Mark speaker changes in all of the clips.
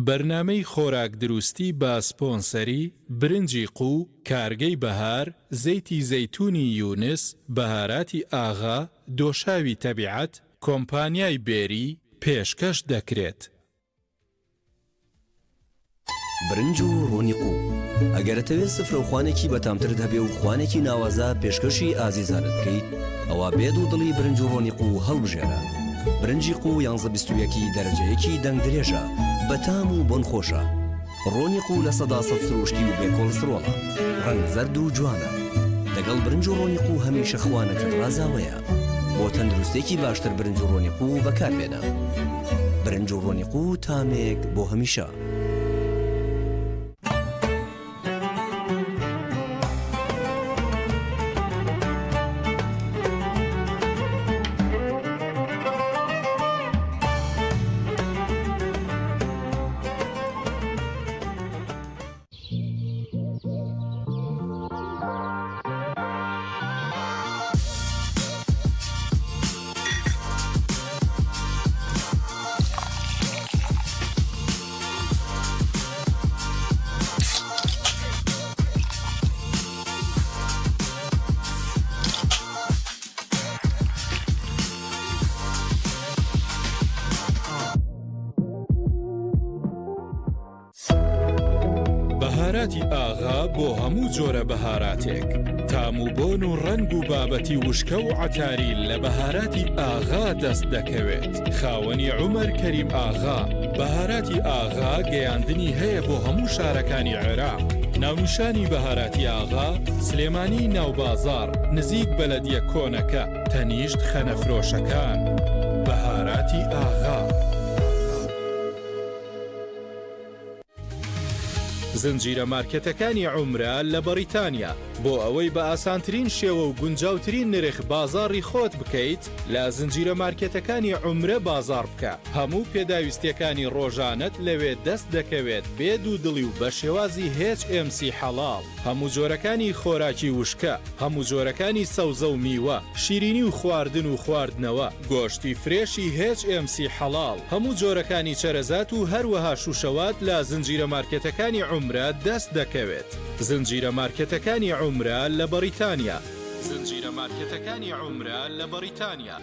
Speaker 1: بەرنامەی خۆراک دروستی بە سپۆنسەری برنجی قو، کارگەی بەهار، زەیتی زەیتونی یونس، بەهاراتی ئاغا، دۆشاوی تەبیعەت، کۆمپانیای بێری پێشکەش دەکرێت.
Speaker 2: برنج و ڕۆنی قو ئەگەرەتەوێت سفرەوخوانێکی بەتامترت هەبێ و خوانێکی ناوازە پێشکەشی ئازیزانت بکەیت، ئەوە بێت و دڵی برنج و ڕۆنی قو هەڵبژێرە. برنجی قو 11 دەرەجەیەکی دەنگ درێژە، بەتام و بۆن خۆشە. ڕۆنی قو لە 100% سروشتی و بێکۆلسترۆڵە، ڕەنگ زەرد و جوانە. لەگەڵ برنج و ڕۆنی قو هەمیشە خوانەکەت ڕازاوەیە. بۆ تەندروستێکی باشتر برنج و ڕۆنی قو بەکاربێنە. برنج و ڕۆنی قو تامێک بۆ هەمیشە.
Speaker 1: بەهاراتی ئاغا بۆ هەموو جۆرە بەهاراتێک، تام و بۆن و ڕەنگ و بابەتی وشکە و عەتاری لە بەهاراتی ئاغا دەست دەکەوێت. خاوەنی عومەر کەریم ئاغا. بەهاراتی ئاغا گەیاندنی هەیە بۆ هەموو شارەکانی عێراق. ناونیشانی بەهاراتی ئاغا سلێمانی ناوبازار نزیک بەلەدیە کۆنەکە، تەنیشت خەنەفرۆشەکان. بەهاراتی ئاغا. زنجیرە مارکێتەکانی عومرە لە بەریتانیا بۆ ئەوەی بە ئاسانترین شێوە و گونجاوترین نرخ بازاڕی خۆت بکەیت، لە زنجیرە مارکێتەکانی عومرە بازاڕ بکە. هەموو پێداویستیەکانی ڕۆژانت لەوێ دەست دەکەوێت بێ دوو دڵی و بە شێوازی HMC حەڵاڵ. هەموو جۆرەکانی خۆراکی وشکە، هەموو جۆرەکانی سەوزە و میوە، شیرینی و خواردن و خواردنەوە، گۆشتی فرێشی HMC حەڵاڵ، هەموو جۆرەکانی چەرەزات و هەروەها شوشەوات لە زنجیرە مارکێتەکانی عومرە دەست دەکەوێت. زنجیرە مارکێتەکانی عومرە لە بەریتانیا. زنجیرە مارکێتەکانی عومرە لە بەریتانیا.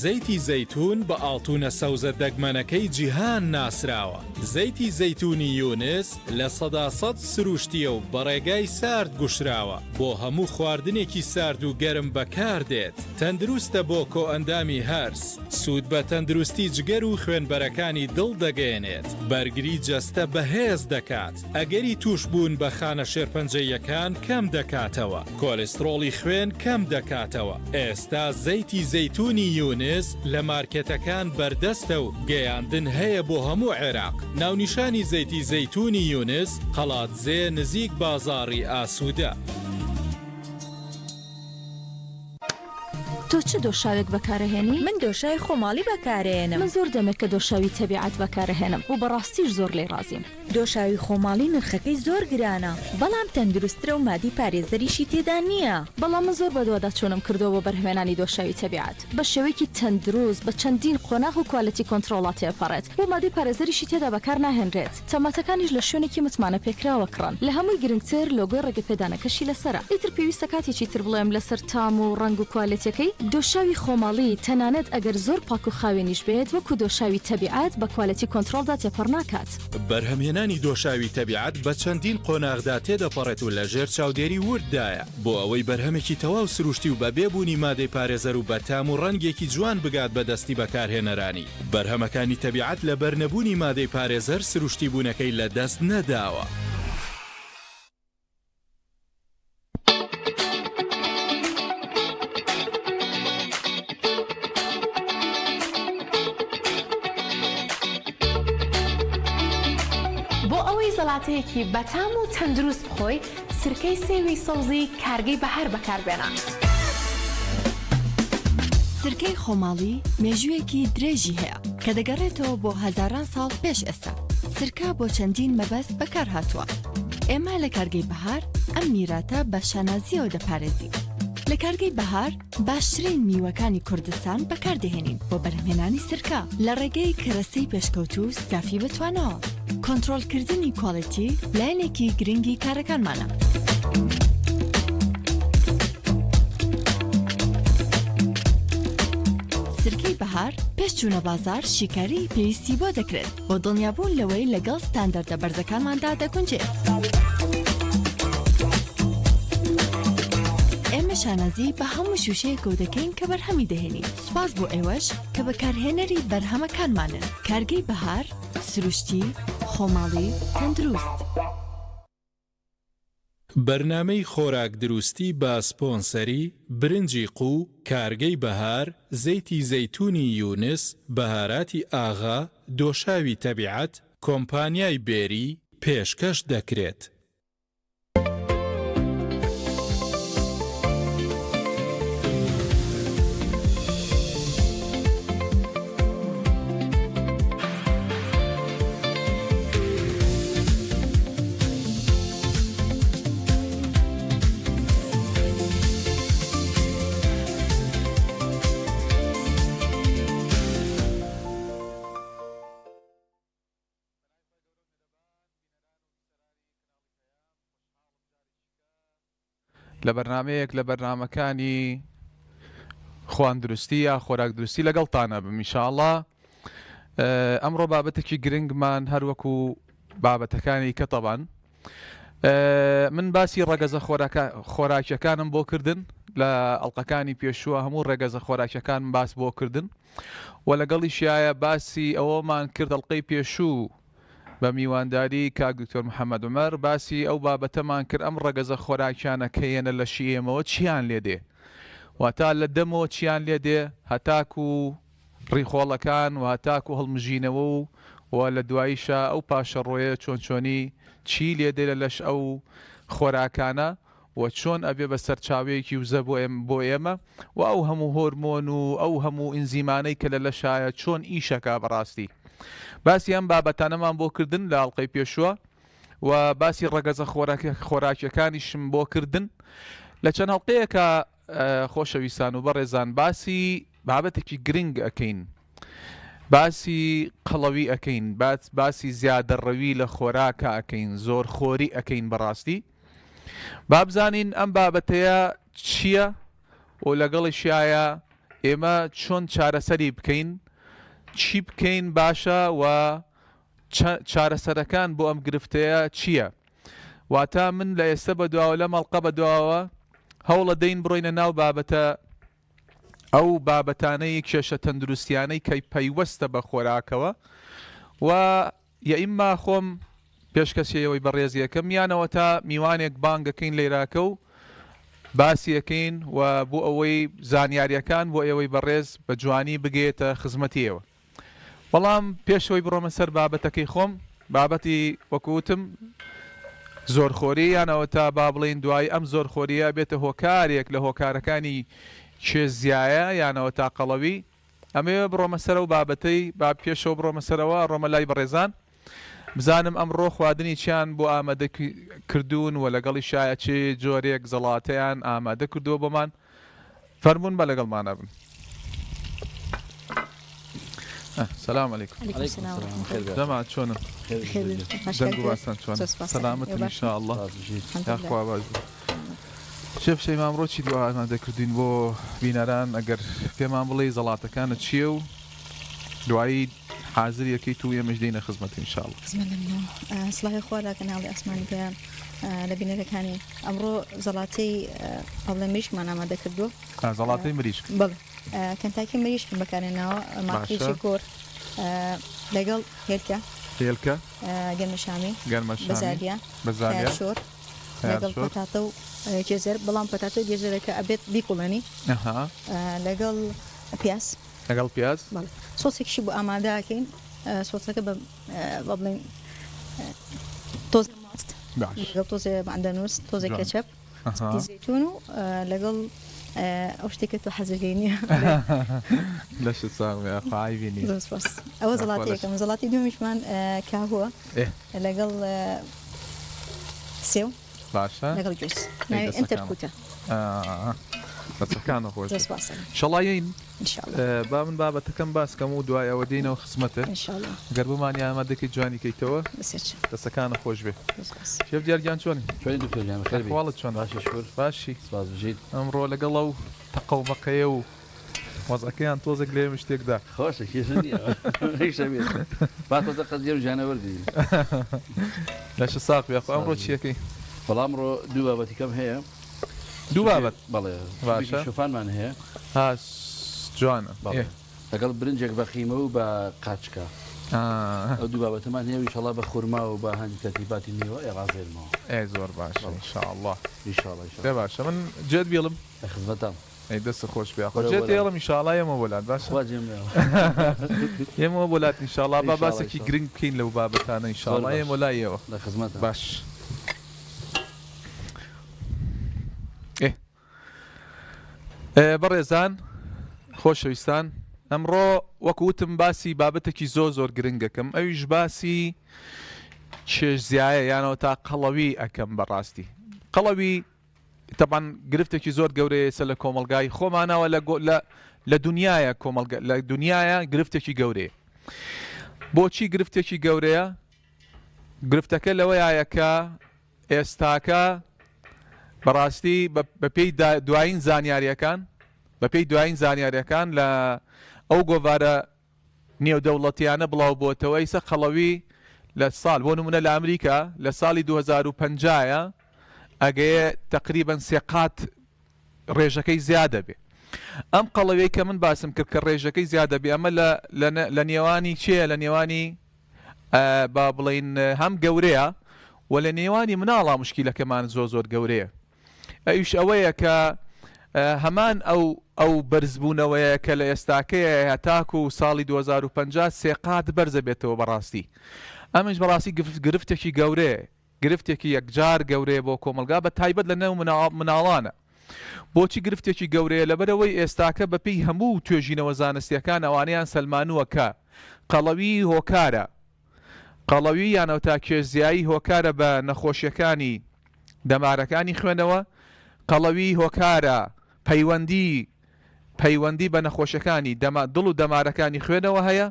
Speaker 1: زەیتی زەیتون بە ئاڵتونە سەوزە دەگمەنەکەی جیهان ناسراوە. زەیتی زەیتونی یونس لە 100% سروشتیە و بەڕێگای سارد گوشراوە، بۆ هەموو خواردنێکی سارد و گەرم بەکاردێت. تەندروستە بۆ کۆئەندامی هەرس، سوود بە تەندروستی جگەر و خوێنبەرەکانی دڵ دەگەێنێت، بەرگری جەستە بەهێز دەکات، ئەگەری توش بوون بە خانە شێرپەنجەیەکان کەم دەکاتەوە، کۆلێسترۆڵی خوێن کەم دەکاتەوە. ئێستا زەیتی زەیتونی یونس لە مارکێتەکان بەردەستە و گەیاندن هەیە بۆ هەموو عێراق. ناونیشانی زەیتی زەیتونی یونس قەڵاتزێ نزیک بازاڕی ئاسوودە.
Speaker 3: تۆ چ دۆشاوێک بەکارەهێنی؟
Speaker 4: من دۆشای خۆماڵی بەکارهێنم.
Speaker 3: من زۆر دەمێک کە دۆشاوی تەبیعەت بەکارەهێنم و بەڕاستیش زۆر لێ ڕازیم.
Speaker 4: دۆشاوی خۆماڵی نرخەکەی زۆر گرانە، بەڵام تەندروسترە و مادی پارێزەریشی تێدا نییە.
Speaker 3: بەڵام من زۆر بەدووادا چۆنم کردەوە بە بەرهێنانی دۆشاوی تەبیعەت بە شێوەیەکی تەندروست بە چەندین قۆناغ و کوالەتی کۆنترۆڵات تێپەڕێت و مادی پارێزەریشی تێدا بەکار ناهێنرێت. تەماتەکانیش لە شوێنێکی متمانە پێکراوە کڕن. لە هەمووی گرنگتر لۆگۆی ڕێگەپێدانەکەشی لەسرە. ئیتر پێویستە کاتێکی تر بڵێم لەسەر تام و ڕەنگ و کوالەتیەکەی دۆشاوی خۆماڵی تەنانەت ئەگەر زۆر پاک و خاوێنیش بێت وەکو دۆشاوی تەبیعەت بە کوالەتی کۆنترۆڵدا تێپەڕ ناکات.
Speaker 1: بەرهەمهێنانی دۆشاوی تەبیعەت بە چەندین قۆناغدا تێدەپەڕێت و لەژێر چاودێری وردایە بۆ ئەوەی بەرهەمێکی تەواو سروشتی و بە بێبوونی مادەی پارێزەر و بە تام و ڕەنگێکی جوان بگات بە دەستی بەکارهێنەرانی. بەرهەمەکانی تەبیعەت لە بەرنەبوونی مادەی پارێزەر سروشتی بوونەکەی لە دەست نەداوە.
Speaker 5: زەڵاتەیەکی بەتام و تەندروست بخۆی، سرکەی سێوی سەوزی کارگەی بەهار بەکاربێنە.
Speaker 6: سرکەی خۆماڵی مێژوویەکی درێژی هەیە کە دەگەڕێتەوە بۆ هەزاران ساڵ پێش ئێستا. سرکە بۆ چەندین مەبەست بەکار هاتووە. ئێمە لە کارگەی بەهار ئەم میراتە بە شانازیەوە دەپارێزی. لە کارگەی بەهار باشترین میوەکانی کوردستان بەکاردەهێنین بۆ بەرهەمهێنانی سرکە لە ڕێگەی کەرەسەی پێشکەوت و سافی بتوانەوە. کۆنتڕۆلکردنی کواڵیتی لایەنێکی گرنگی کارەکانمانە. سرکەی بەهار پێش چوونە بازار شیکاری پێویستی بۆ دەکرێت بۆ دڵنیابوون لەوەی لەگەڵ ستاندەردە بەرزەکانماندا دەگونجێت. ئێمە شانازی بە هەموو شوشەیەک و دەکەین کە بەرهەمی دەهێنین. سوپاس بۆ ئێوەش کە بەکارهێنەری بەرهەمەکانمانن. کارگەی بەهار، سروشتی، خۆماڵی، تەندروست.
Speaker 1: بەرنامەی خۆراک دروستی بە سپۆنسەری برنجی قو، کارگەی بەهار، زەیتی زەیتونی یونس، بەهاراتی ئاغا، دۆشاوی تەبیعەت، کۆمپانیای بێری پێشکەش دەکرێت.
Speaker 7: لە بەرنمەیەک لە بەرنمەکانی خواندروستی یا خۆراک دروستی لەگەڵتانە بم ئینشاءڵڵا. ئەمڕۆ بابەتێکی گرنگمان هەروەکو بابەتەکانی کە تەبان من باسی ڕەگەزە خۆراکیەکانم بۆ کردن لە ئەڵلقەکانی پێشووە هەموو ڕێگەزە خۆراکیەکانم باس بۆ کردن و لەگەڵیشایە باسی ئەوەمان کرد ئەڵلقەی پێشوو بە میوانداری کاک دکتۆر محەممەد عومەر باسی ئەو بابەتەمان کرد ئەم ڕەگەزە خۆراکیانە کەیەنە لە شیئێمەوە چیان لێدێ واتە لە دەمەوە چیان لێدێ هەتاکو ڕیخۆڵەکان و هەتاکو هەڵمژینەوە و لە دواییشە ئەو پاشەڕۆیە چۆنچۆنی چی لێدێ لە لەش ئەو خۆراکانە و چۆن ئەبێ بە سەرچاوەیەکی وزە بۆ ئێمە و ئەو هەموو هۆرمۆن و ئەو هەموو ئینزیمانەی کە لە لەشایە چۆن ئیشەکە بەڕاستی. باسی ئەم بابەتانەمان بۆ کردن لە ئەڵلقەی پێشووە و باسی ڕەگەزە خۆراکیەکانیشم بۆ کردن لە چەند هەڵلقەیەکە خۆشەویستان و بەڕێزان باسی بابەتێکی گرنگ ئەکەین باسی قەڵەوی ئەکەین باسی زیادەڕەوی لە خۆراکە ئەکەین زۆرخۆری ئەکەین بەڕاستی بابزانین ئەم بابەتەیە چییە و لەگەڵیشایە ئێمە چۆن چارەسەری بکەین چی بکەین باشە و چارەسەرەکان بۆ ئەم گرفتەیە چییە واتە من لە ئێستا بەدواوە لە مەڵقە بەدواوە هەوڵە دەین بڕۆینە ناو بابەتە ئەو بابەتانەی کێشە تەندروستیانەی کەی پەیوەستە بە خۆراکەوە و یا ئیمما خۆم پێشکەسیەوەی بەڕێزیەکەم یانەوە تا میوانێک بانگەکەین لێراکە و باسیەکەین و بۆ ئەوەی زانیاریەکان بۆ ئێوەی بەڕێز بە جوانی بگێتە خزمەتیەوە. بەڵام پێشەوەی بڕۆمە سەر بابەتەکەی خۆم بابەتی وەکوتم زۆرخۆری یانەوە تا با بڵێن دوای ئەم زۆرخۆریە بێتە هۆکارێک لە هۆکارەکانی چێزیایە یانەوە تا قەڵەوی ئەمێ بڕۆمە سەر و بابەتەی با پێشەوە بڕۆمە سەرەوە ڕۆمە لای بەڕێزان بزانم ئەمڕۆ خواردنی چیان بۆ ئامادە کردوون و لەگەڵی شایە چی جۆرێک زەڵاتەیان ئامادە کردووە بۆمان فەرموون بە لەگەڵمانە بن. سلام علیکم. جەماعەت چۆنن؟ دەنگ و باسان چۆن؟ سەلامەتن ئینشاءڵڵا یاخوا باش شێف شەیما ئەمڕۆ چی دوا ئامادە کردوین بۆ بینەران ئەگەر پێمان بڵێ زەڵاتەکانت چییە و دوایی حاضر یەکەیت و ئێمەش دێینە خزمەت ئینشاءڵڵا.
Speaker 8: سڵاحی خۆراکە ناڵی ئاسمانی پێ لە بینەرەکانی ئەمڕۆ زەڵاتەی هەوڵە مریشکمان ئامادە کردووە.
Speaker 7: زەڵاتەی مریشک؟
Speaker 8: بەڵێ کەنتاکی مریشکم بەکارێناوە ماقیچی گۆر لەگەڵ هێلکە گەرمەشامی بەزاریە شۆر لەگەڵ پەتاتە و گێزەر بەڵام پەتاتە و گێزەرەکە ئەبێت بیکوڵێنی لەگەڵ پیاز
Speaker 7: لەگەڵ پیاز
Speaker 8: سۆسێکشی بۆ ئامادەکەین سۆسەکە بە بڵێن تۆز ماست لەگەڵ تۆزێ ماندەنووس تۆزێک کەچەپ زەیتون و لەگەڵ ئەو شتێکە تۆ حەزەکەینی
Speaker 7: لەشت ساڵ خاوینی
Speaker 8: ئەوە زەڵاتیەکەم زەڵاتی دومیشمان کاهووە لەگەڵ سێو
Speaker 7: باشە
Speaker 8: لەگەڵ جوس ناوی ئینتەرکوتە
Speaker 7: دەچەکانە خۆش
Speaker 8: دەسپاسن
Speaker 7: شەڵایین
Speaker 8: انشاءالله
Speaker 7: با من بابەتەکەم باسکەم و دوای ئەوە دێنەوە خزمەتە
Speaker 8: انشاءالله
Speaker 7: گەر بمانی ئامادەکەی جوانی کەیتەوە
Speaker 8: بسێت
Speaker 7: دەستەکانە خۆش بێ
Speaker 8: دەسپاس
Speaker 7: شێف دیارگیان چۆنی
Speaker 9: شوێنی دکتۆریان خێر
Speaker 7: خەواڵت چۆن
Speaker 9: باشی شکر
Speaker 7: باشی
Speaker 9: سپاس بژیت
Speaker 7: ئەمڕۆ لەگەڵ ئەو تەقەومەقەیە و وەزەکەیان تۆزێک لێ شتێکدا
Speaker 9: خۆشە کێشە نییە هیچ شەبێت با تۆزە قەزیێ و ژانەوەردی
Speaker 7: لەش ساق بێ ئەمڕۆ چیەکەی
Speaker 9: بەڵام ڕۆ دوو بابەتی کەم هەیە
Speaker 7: دوو بابەت
Speaker 9: بەڵێ
Speaker 7: باشە
Speaker 9: شوفانمان هەیە
Speaker 7: ها جوانە
Speaker 9: لەگەڵ برنجێک بە خیمە و بە قاچکە ئەو دوو بابەتەمان هەیە ئینشاڵڵا بە خورما و بە هەندی تەرتیباتی نێوە ئێغازێنمەوە
Speaker 7: ئەی زۆر باشە ئینشاءڵڵا
Speaker 9: ئینشاڵڵا
Speaker 7: پێ باشە من جێت بیڵم
Speaker 9: لە خزمەتام
Speaker 7: ئەی دەستە خۆش بێ جێت ئێڵم ئینشاءڵڵا ئێمە وەلات باشە ئێمە وەلات ئینشاءڵڵا با باسێکی گرنگ بکەین لەو بابەتانە ئینشاءڵڵا ئێمە لایەوە
Speaker 9: لە خزمەتە
Speaker 7: باش بەڕێزان خۆشەویستان ئەمڕۆ وەکوتم باسی بابەتێکی زۆر گرنگەکەم ئەویش باسی چێژزیایە یانەوە تا قەڵەوی ئەەکەم بەڕاستی قەڵەوی تەبان گرفتێکی زۆر گەورەیە سە لە کۆمەلگای خۆمانەوە لە دنیاە لە دنیاە گرفتێکی گەورەیە بۆچی گرفتێکی گەورەیە گرفتەکە لەوەیە کە ئێستاکە بەڕاستی بەپێی دوایین زانیاریەکان لە ئەو گۆڤارە نێودەوڵەتیانە بڵاو بۆتەوە ئیسە قەڵەوی لە ساڵ بۆ نمونە لە ئەمریکا لە ساڵی 2050 ئەگەیە تقریبەن سێقات ڕێژەکەی زیادە بێ ئەم قەڵەوەی کە من باسم کرد کە ڕێژەکەی زیادە بێ ئەمە لە نێوانی چییە لە نێوانی با بڵین هەم گەورەیە و لە نێوانی مناڵا مشکیلەکەمان زۆر گەورەیە ئەویش ئەوەیە کە هەمان ئەو بەرزبوونەوەیە کە لە ئێستاکەیە هەتاکو و ساڵی 2050 سێقات بەرزە بێتەوە بەڕاستی ئەمەش بەڕاستی گرفتێکی گەورەیە گرفتێکی یەکجار گەورەیە بۆ کۆمەلگا بە تایبەت لە نێو مناڵانە بۆچی گرفتێکی گەورەیە لەبەرەوەی ئێستاکە بەپێی هەموو توێژینەوە زانستیەکان ئەوانیان سەلمانووە کە قەڵەوی هۆکارە قەڵەوی یانەوە تا کێزیایی هۆکارە بە نەخۆشیەکانی دەمارەکانی خوێنەوە قەڵەوی هۆکارە پەیوەندی بە نەخۆشیەکانی دڵ و دەمارەکانی خوێنەوە هەیە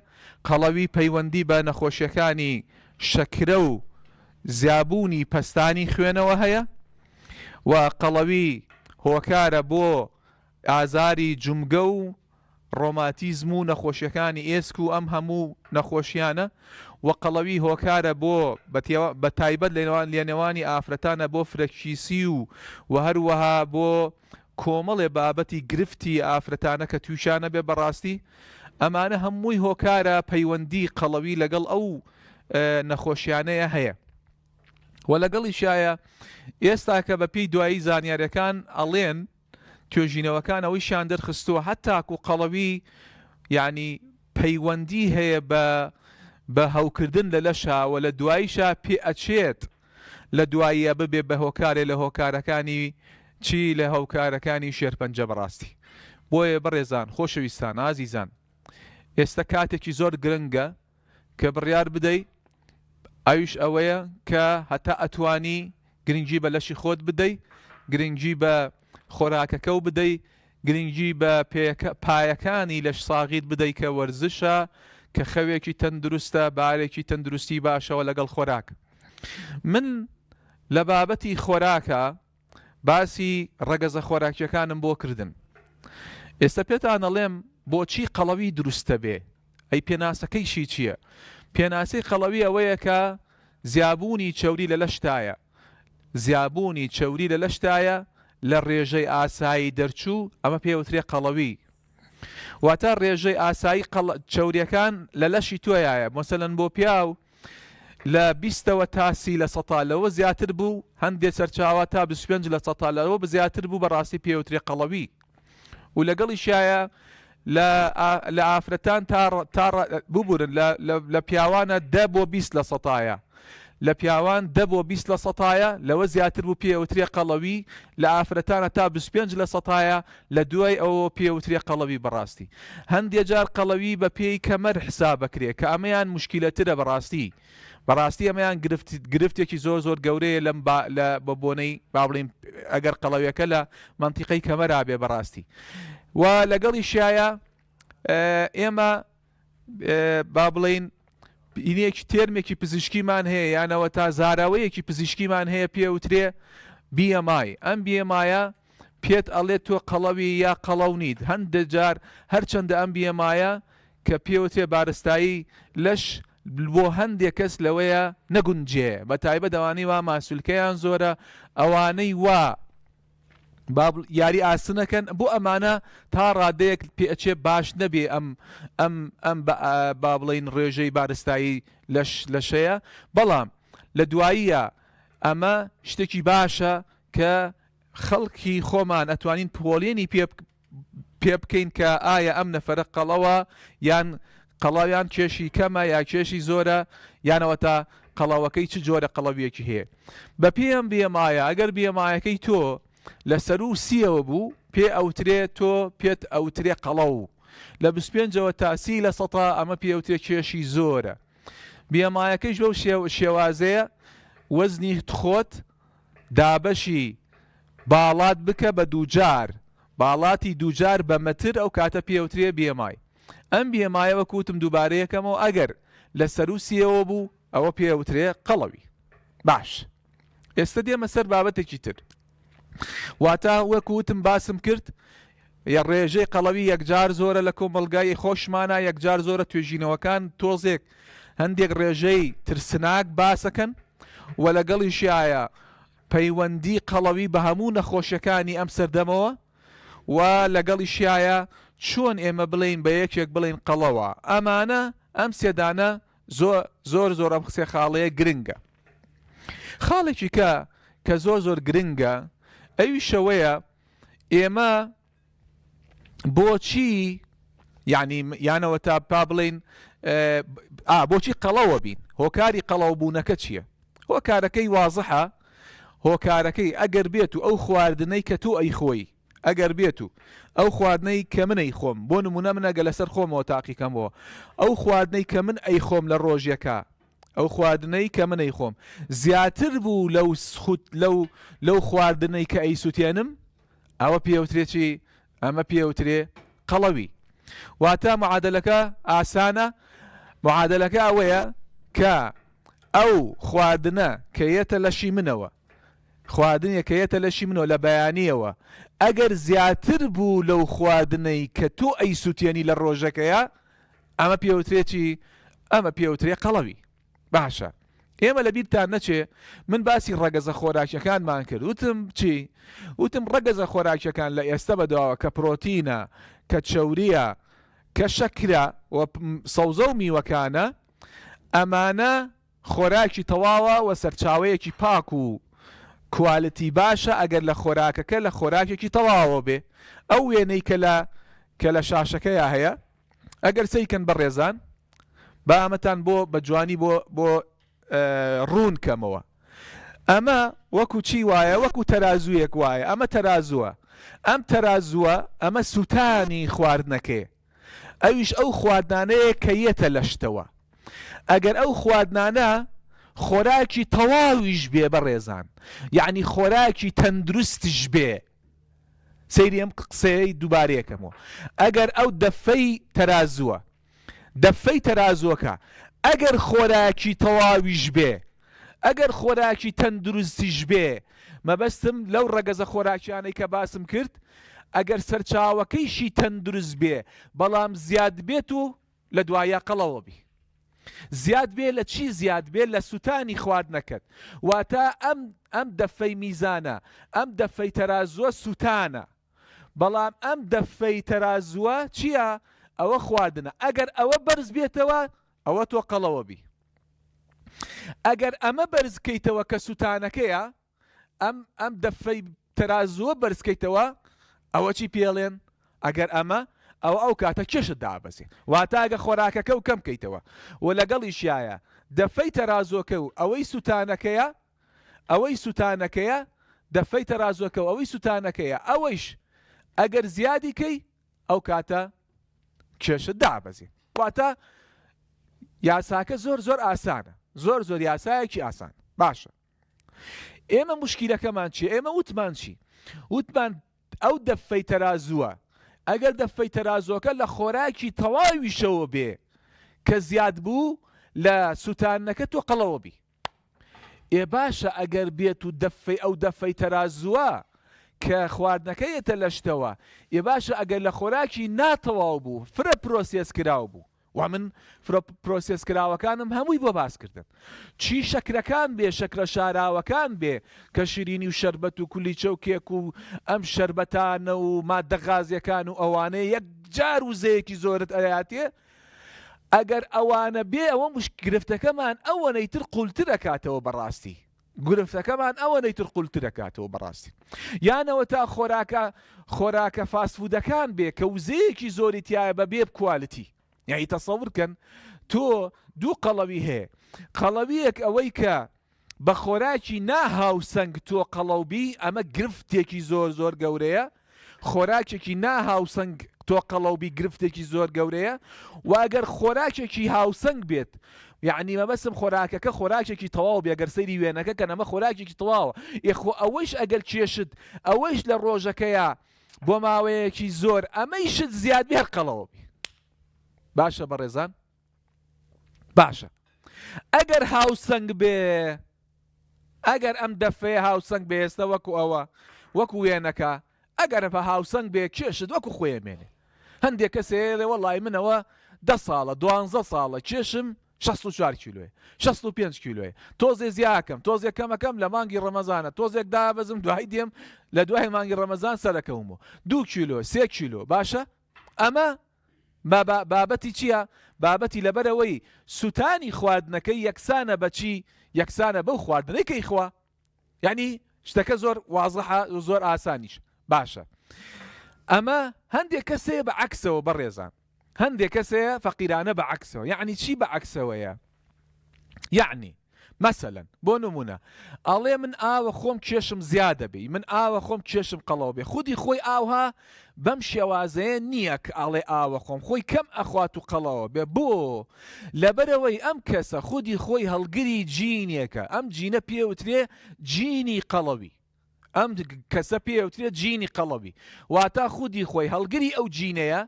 Speaker 7: قەڵەوی پەیوەندی بە نەخۆشیەکانی شەکرە و زیابوونی پەستانی خوێنەوە هەیە و قەڵەوی هۆکارە بۆ ئازاری جومگە و ڕۆماتیزم و نەخۆشیەکانی ئێسک و ئەم هەموو نەخۆشیانە و قەڵەوی هۆکارە بۆ بە تایبەت لێنێوانی ئافرەتانە بۆ فرەکشیسی و هەروەها بۆ کۆمەڵێ بابەتی گرفتی ئافرەتانە کە تووشانە بێ بەڕاستی ئەمانە هەمووی هۆکارە پەیوەندی قەڵەوی لەگەڵ ئەو نەخۆشیانەیە هەیە و لەگەڵی شایە ئێستا کە بەپێی دوایی زانیاریەکان ئەڵێن توێژینەوەکان ئەوەی شان دەرخستووە هەتاکو قەڵەوی یعنی پەیوەندی هەیە بە هەوکردن لە لەشاوە لە دواییشا پێ ئەچێت لە دواییە ببێ بە هۆکارێ لە هۆکارەکانی چی لە هەوکارەکانی شێرپەنجە بەڕاستی بۆیە بەڕێزان خۆشەویستان ئازیزان ئێستا کاتێکی زۆر گرنگە کە بڕیار بدەیت ئەویش ئەوەیە کە هەتا ئەتوانی گرنگی بە لەشی خۆت بدەیت گرنگی بە خۆراکەکە و بدەیت گرنگی بە پایەکانی لەش ساغیت بدەیت کە وەرزشە کە خەوێکی تەندروستە بارێکی تەندروستی باشەوە لەگەڵ خۆراک من لە بابەتی خۆراکە باسی ڕەگەزە خۆراکیەکانم بۆ کردن ئێستا پێتان ئەڵێم بۆچی قەڵەوی دروستە بێ ئەی پێناسەکەیشی چییە پێناسەی قەڵەوی ئەوەیە کە زیابوونی چەوری لە لەشتایە زیابوونی چەوری لە لەشتایە لە ڕێژەی ئاسایی دەرچوو ئەمە پێوترێ قەڵەوی واتە ڕێژەی ئاسایی چەوریەکان لە لەشی تۆیایە مەسەلەن بۆ پیاو لە 20ەوە تا 30% لەوە زیاتر بوو هەندێک سەرچاوە تا 25 لە 100 لەوە بزیاتر بوو بەڕاستی پێوترێ قەڵەوی و لەگەڵی شایە لە ئافرەتان تا ببورن لە پیاوانە 10 بۆ 20% لە پیاوان 10 بۆ 20 لە سەتایە لەوە زیاتر بوو پێوترێ قەڵەوی لە ئافرەتانە تا 25 لە سەتایە لە دوای ئەوە پێوترێ قەڵەوی بەڕاستی هەندێک جار قەڵەوی بە پێی کەمەر حسابەکرێ کە ئەمەیان مشکلەترە بەڕاستی ئەمەیان گرفتێکی زۆر گەورەیە لەم بە بۆنەی با بڵین ئەگەر قەڵەویەکە لە منتیقەی کەمەرا بێ بەڕاستی و لەگەڵی شایە ئێمە با بڵین ئینێکی تێرمێکی پزیشکیمان هەیە یانەوە تا زاراوەیەکی پزیشکیمان هەیە پێوترێ BMI ئەم BMIە پێت ئەڵێت تۆ قەڵەوی یا قەڵەو نیت هەندێک جار هەرچەندە ئەم BMIە کە پێوترێ بارستایی لەش بۆ هەندێک کەس لەوەیە نەگونجێ بە تایبەت ئەوانەی وا ماسوولکەیان زۆرە ئەوانەی وا یاری ئاسنەکەن بۆ ئەمانە تا ڕادەیەک پێچێ باش نەبێ ئەم با بڵین ڕێژەی بارستایی لەشەیە بەڵام لە دواییە ئەمە شتێکی باشە کە خەڵکی خۆمان ئەتوانین پۆلێنی پێ بکەین کە ئایا ئەم نەفەرە قەڵەوە یان قەڵاویان کێشی کەمە یا کێشی زۆرە یانەوە تا قەڵاوەکەی چ جۆرە قەڵەویەکی هەیە بە پێم BMIە ئەگەر BMIەکەی تۆ لەسەر و سیەوە بوو پێ ئەوترێ تۆ پێت ئەوترێ قەڵەو لە 25ەوە تا 30 لە سەتا ئەمە پێوترێ کێشی زۆرە BMIەکەیش بەو شێوازەیە وەزنی خۆت دابەشی باڵات بکە بە دووجار باڵاتی دووجار بە مەتر ئەو کاتە پێوترێ BMI ئەم BMIە وەکوتم دووبارەیەکەمەوە ئەگەر لەسەر و سیەوە بوو ئەوە پێوترێ قەڵەوی باش ئێستا دێمە سەر بابەتێکی تر واتە وەکوتم باسم کرد یا ڕێژەی قەڵەوی یەکجار زۆرە لە کۆمەلگای خۆشمانە یەکجار زۆرە توێژینەوەکان تۆزێک هەندێک ڕێژەی ترسناک باسەکەن و لەگەڵیشیایە پەیوەندی قەڵەوی بە هەموو نەخۆشیەکانی ئەم سەردەمەوە و لەگەڵیشیایە چۆن ئێمە بڵین بە یەکێک بڵین قەڵەوە ئەمانە ئەم سێدانە زۆر ئەم قسێ خاڵەیە گرنگە خاڵێکی کە زۆر گرنگە ئەوی شەوەیە ئێمە بۆچی یانەوە تا با بڵین بۆچی قەڵەوە بین هۆکاری قەڵەو بوونەکە چییە هۆکارەکەی وازحە هۆکارەکەی ئەگەر بێت و ئەو خواردنەی کە تۆ ئەی خۆی ئەگەر بێت و ئەو خواردنەی کە منەی خۆم بۆ نمونە منەگە لەسەر خۆمەوە تاقیکەمەوە ئەو خواردنەی کە من ئەی خۆم لە ڕۆژیەکە ئەو خواردنەی کە منەی خۆم زیاتر بوو لەو خواردنەی کە ئەی سووتێنم ئەوە پێوترێکی ئەمە پێوترێ قەڵەوی واتە معادلەکە ئاسانە معادلەکە ئەوەیە کە ئەو خواردنە کە یەتە لەشی منەوە خواردنێک کە یەتە لەشی منەوە لە بەیانیەوە ئەگەر زیاتر بوو لەو خواردنەی کە تۆ ئەی سووتێنی لە ڕۆژەکەیە ئەمە پێوترێکی ئەمە پێوترێ قەڵەوی باشە ئێمە لە بیرتان نەچێ من باسی ڕەگەزە خۆراکیەکانمان کرد وتم چی وتم ڕەگەزە خۆراکیەکان لە ئێستا بەداوە کە پرۆتینە کە چەوریە کە شەکرە و سەوزە و میوەکانە ئەمانە خۆراکی تەواوە و سەرچاوەیەکی پاک و کوالیتی باشە ئەگەر لە خۆراکەکە لە خۆراکێکی تەواوە بێ ئەو وێنەی کە لە شاشەکەیە هەیە ئەگەر سەیکەن بەڕێزان با ئەمەتان بۆ بە جوانی بۆ ڕوون کەمەوە ئەمە وەکو چی وایە وەکو تەرازوویەک وایە ئەمە تەرازووە ئەم تەرازووە ئەمە سووتانی خواردنەکەی ئەویش ئەو خواردانەیە کە یەتە لە شتەوە ئەگەر ئەو خواردانە خۆراکی تەواویش بێ بەڕێزان یعنی خۆراکی تەندروستش بێ سەیری ئەم قسەی دووبارەیەکەمەوە ئەگەر ئەو دەفەی تەرازووەکە ئەگەر خۆراکی تەواویش بێ ئەگەر خۆراکی تەندروستیش بێ مەبەستم لەو ڕەگەزە خۆراکیانەی کە باسم کرد ئەگەر سەرچاوەکەیشی تەندروست بێ بەڵام زیاد بێت و لە دوایە قەڵەوە بی زیاد بێ لە چی زیاد بێ لە سووتانی خواردنەکەت واتە ئەم دەفەی میزانە ئەم دەفەی تەرازووە سووتانە بەڵام ئەم دەفەی تەرازووە چییە ئەوە خواردنە ئەگەر ئەوە بەرز بێتەوە ئەوە تۆ قەڵەوە بی ئەگەر ئەمە بەرزکەیتەوە کە سووتانەکەیە ئەم دەفەی تەرازووە بەرزکەیتەوە ئەوە چی پێڵێن ئەگەر ئەو کاتە کێشت دابەزێ واتە ئەگە خۆراکەکە و کەم بکەیتەوە و لەگەڵیشیایە دەفەی تەرازۆکە و ئەوەی سوتانەکەیە دەفەی تەرازۆکە و ئەوەی سوتانەکەیە ئەوەیش ئەگەر زیادی کەی ئەو کاتە کێشت دابەزی. واتە یاساکە زۆر ئاسانە، زۆر یاسایەکی ئاسان. باشە، ئێمە مشکیلەکەمان چیە؟ ئێمە وتمان چی؟ وتمان ئەو دەفەی تەرازووە ئەگەر دەفەی تەرازۆکە لە خۆراکی تەواویشەوە بێ کە زیاد بوو لە سوتانەکە تۆ قەڵەوە بی. باشە ئەگەر بێت و ئەو دەفەی تەرازووە کە خواردنەکەیەتە لە شتەوە، باشە ئەگەر لە خۆراکی ناتەواو بوو فرە پرۆسێس کراو بوو، و من پرۆسێس کراوەکانم هەمووی بۆ باسکردن. چی شەکرەکان بێ، شەکرە شاراوەکان بێ کە شیرینی و شەربەت و کولیچە و کێک و ئەم شەربەتانە و مادە غازیەکان و ئەوانەیە یەکجار وزەیەکی زۆرت ئەیاتێ، ئەگەر ئەوانە بێ ئەوە گرفتەکەمان ئەوەنەیتر قوڵتر دەکاتەوە بەڕاستی. گرفتەکەمان ئەوەنەیتر قوڵتر دەکاتەوە بەڕاستی. یانەوە تا خۆراکە فاسفودەکان بێ کە وزەیەکی زۆری تایە بە بێ بکوالیتی. یعنی تەسەوڕکەن تۆ دوو قەڵەوی هەیە، قەڵەویەک ئەوەی کە بە خۆراکی ناهاوسەنگ تۆ قەڵەوبی، ئەمە گرفتێکی زۆر گەورەیە. خۆراکێکی ناهاوسەنگ تۆ قەڵەوبی گرفتێکی زۆر گەورەیە. و ئەگەر خۆراکێکی هاوسەنگ بێت، یعنی مەبەسم خۆراکەکە خۆراکێکی تەواو بێ، ئەگەر سەیری وێنەکە کە نەمە خۆراکێکی تەواوە، ئێخۆ ئەوەش ئەگەر کێشت ئەوەش لە ڕۆژەکەیە بۆ ماوەیەکی زۆر ئەمەیشت زیاد بێ هەر قەڵەوە بی. باشە بەڕێزان؟ باشە ئەگەر هاوسەنگ بێ، ئەگەر ئەم دەفەیە هاوسەنگ بێ، ئێستا وەکو ئەوە وەکو وێنەکە ئەگەر بە هاوسەنگ بێ کێشت وەکو خۆیمێنێ. هەندێک کەسێ وەڵای منەوە 10 ساڵە 12 ساڵە کێشم 64 کیلۆیە 65 کیلۆیە، تۆزێ زیاکەم، تۆزێک کەمەکەم لە مانگی ڕەمەزانە، تۆزێک دابەزم دوای دێم لە دوای مانگی ڕەمەزان سەرەکەومەوە 2 کیلۆ 3 کیلۆ. باشە ئەمە بابەتی چییە؟ بابەتی لەبەرەوەی سوتانی خواردنەکەی یەکسانە بەچی؟ یەکسانە بەو خواردنەکەی خوا. یعنی شتەکە زۆر وازەحە و زۆر ئاسانیش. باشە ئەمە هەندێک کەسەیە بە عەکسەوە بەڕێزان، هەندێک کەسەیە فەقیرانە بە عەکسەوە. یعنی چی بە عەکسەوەیە؟ یعنی مەسەلەن بۆ نمونە ئەڵێ من ئاوە خۆم کێشم زیادە بێ، من ئاوە خۆم کێشم قەڵەو بێ، خودی خۆی ئاوها بەم شێوازەیە نییە کە ئاڵێ ئاوە خۆم خۆی کەم ئەخوات و قەڵەوە بێ. بۆ لەبەرەوەی ئەم کەسە خودی خۆی هەڵگری جینێکە، ئەم جینە پێوترێ جینی قەڵەوی، ئەم کەسە پێوترێ جینی قەڵەوی. واتە خودی خۆی هەڵگری ئەو جینەیە،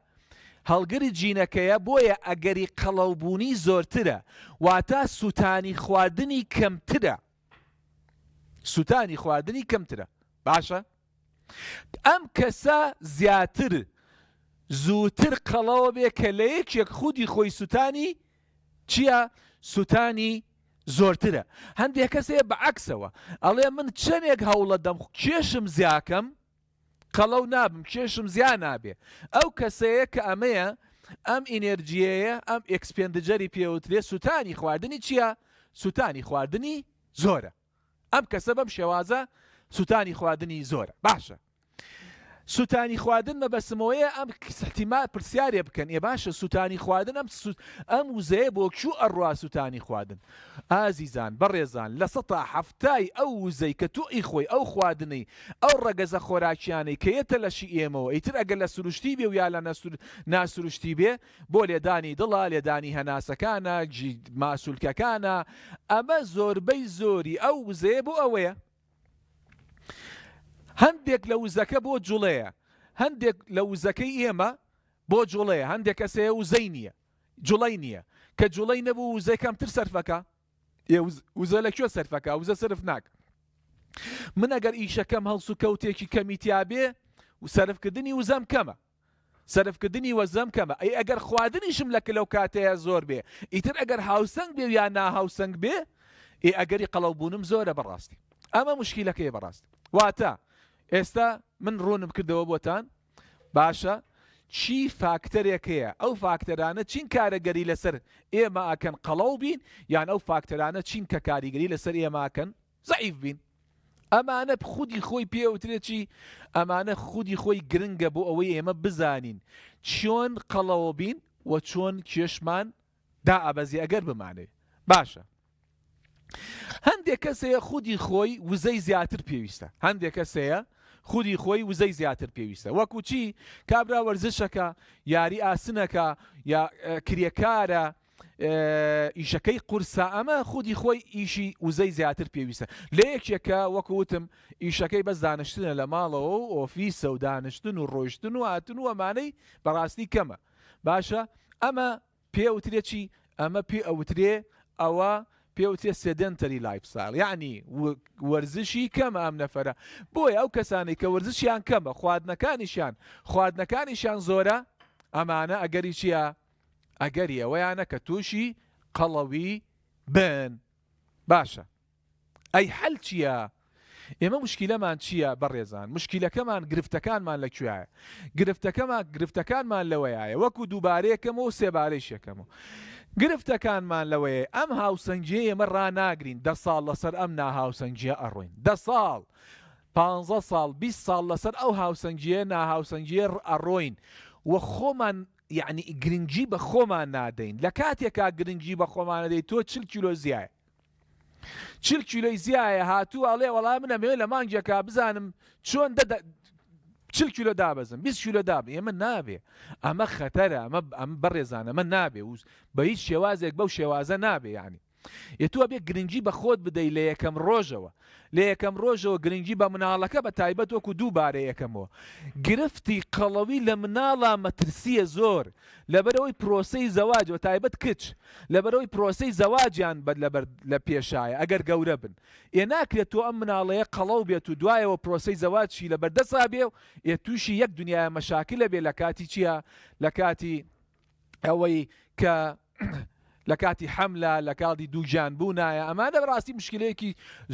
Speaker 7: هەڵگری جینەکەیە، بۆیە ئەگەری قەڵەوبوونی زۆرترە، واتە سوتانی خواردنی کەمترە، سوتانی خواردنی کەمترە. باشە ئەم کەسە زیاتر زووتر قەڵەوە بێ کە لە یەکێک خودی خۆی سوتانی چییە؟ سوتانی زۆرترە. هەندێک کەسەیە بە عەکسەوە ئەڵێ من چەندێک هەوڵە دەم کێشم زیاکەم قەڵەو نابم، کێشم زیان نابێ. ئەو کەسەیە کە ئەمەیە ئەم ئینێرجیەیە، ئەم ئێکسپێندجەری پێوترێ سوتانی خواردنی چییە؟ سوتانی خواردنی زۆرە. ئەم کەسە بەم شێوازە سوتانی خواردنی زۆرە. باشە سوتانی خواردن مەبەسمەوەیە ئەم احتیمال پرسیارێ بکەن، باشە سوتانی خواردن ئەم وزەیە بۆ کوو ئەڕوا سوتانی خواردن. ئازیزان بەڕێزان لە 170 ئەو وزەی کە توئی خۆی ئەو خواردنەی ئەو ڕەگەزە خۆراکیانەی کە یەتە لەشی ئێمەوە، ئیتر ئەگەر لە سروشتی بێ و یا لە ناسروشتی بێ، بۆ لێدانی دڵە، لێدانی هەناسەکانە، ماسوولکەکانە، ئەمە زۆربەی زۆری ئەو وزەیە بۆ ئەوەیە. هەندێک لە وزەکە بۆ جوڵەیە، هەندێک لە وزەکەی ئێمە بۆ جوڵەیە، هەندێک کەسەیە وزەی نییە، جوڵەی نییە، کە جوڵەی نەبوو وزەی کەمتر سەرفەکە. وزە لەکوێ سەرفەکە؟ وزە سرف ناک. من ئەگەر ئیشەکەم هەڵس و کەوتێکی کەمیتیا بێ و سەرفکردنی وزەم کەمە، سەرفکردنی وەزەم کەمە. ئەگەر خواردنیشم لە کلەو کاتەیە زۆر بێ، ئیتر ئەگەر هاوسەنگ بێ یا ناهاوسەنگ بێ، ئەگەری قەڵەوبوونم زۆرە بەڕاستی. ئەمە مشکیلەکەی بەڕاستی. واتە ئێستا من ڕوونم کردەوە بۆتان، باشە چی فاکتەرێکەیە، ئەو فاکتەرانە چین کارەگەری لەسەر ئێمە ئاکەن قەڵەو بین، یان ئەو فاکتەرانە چین کە کاریگەری لەسەر ئێمە ئاکەن زەعیف بین. ئەمانە خودی خۆی پێوترێت چی؟ ئەمانە خودی خۆی گرنگە بۆ ئەوەی ئێمە بزانین چۆن قەڵەوە بین و چۆن کێشمان دائەبەزی ئەگەر بمانێ. باشە هەندێک کەسەیە خودی خۆی وزەی زیاتر پێویستە هەندێک کەسەیە خودی خۆی وزەی زیاتر پێویستە وەکو چی کابرا وەرزشەکە یاری ئاسنەکە یا کرێکارە ئیشەکەی قورسە ئەمە خودی خۆی ئیشی وزەی زیاتر پێویستە لە یەکێکە وەکوتم ئیشەکەی بەس دانیشتنە لە ماڵەوە و ئۆفیسە و دانیشتن و ڕۆیشتن و هاتن و ئەمانەی بەڕاستی کەمە باشە ئەمە پێوترێ چی ئەمە پێ ئەوترێ ئەوە پێوتێ سێدەنتەری لایفستایل یعنی وەرزشی کەمە ئەم نەفەرە بۆیە ئەو کەسانی کە وەرزشیان کەمە خواردنەکانیشیان زۆرە ئەمانە ئەگەری چییە ئەگەری ئەوەیانە کە تووشی قەڵەوی بن باشە ئەی حەل چییە ئێمە مشکیلەمان چییە بەڕێزان مشکیلەکەمان گرفتەکانمان لەکوێیە گرفتەکانمان لەوەیە وەکو دووبارەیەکەمەوە سێبارەیشەکەمەوە گرفتەکانمان لەوەیە ئەم هاوسەنگیە ئێمە ڕناگرین 10 ساڵ لەسەر ئەم ناهاوسەنگیە ئەڕۆین 10 ساڵ 15 ساڵ 20 ساڵ لەسەر ئەو هاوسەنگیە ناهاوسەنگیە ئەڕۆین وە خۆمان یعنی گرنگی بە خۆمان نادەین لە کاتێکا گرنگی بە خۆمان نەدەیت تۆ 40 کیلۆ زیایە 40 کیلۆی زیایە هاتوو ئەڵێ وەڵام منە مێ لە مانگێکا بزانم چۆن 40 کیلۆ دابەزم 20 کیلۆ دابم ئێمە نابێ ئەمە خەتەرە ئەمە بەڕێزانە ئەمە نابێ بە هیچ شێوازێک بەو شێوازە نابێ یعنی ئێتووە بێ گرنگی بە خۆت بدەیت لە یەکەم ڕۆژەوە گرنگی بە مناڵەکە بە تایبەت وەکو دووبارە یەکەمەوە گرفتی قەڵەوی لە مناڵە مەترسیە زۆر لەبەرەوەی پرۆسەی زەواجەوە تایبەت کچ لەبەرەوەی پرۆسەی زەواجیان لە پێشایە ئەگەر گەورە بن ناکرێت تۆ ئەم مناڵەیە قەڵەو بێت و دوایەوە پرۆسەی زەواجی لە بەردەسا بێ و تووشی یەک دنیای مەشاکلە بێ لە کاتی چییە لە کاتی ئەوەی کە لە کاتی حەملە لە کاتی دووجان بوونایە ئەمانە بەڕاستی مشکلەیەکی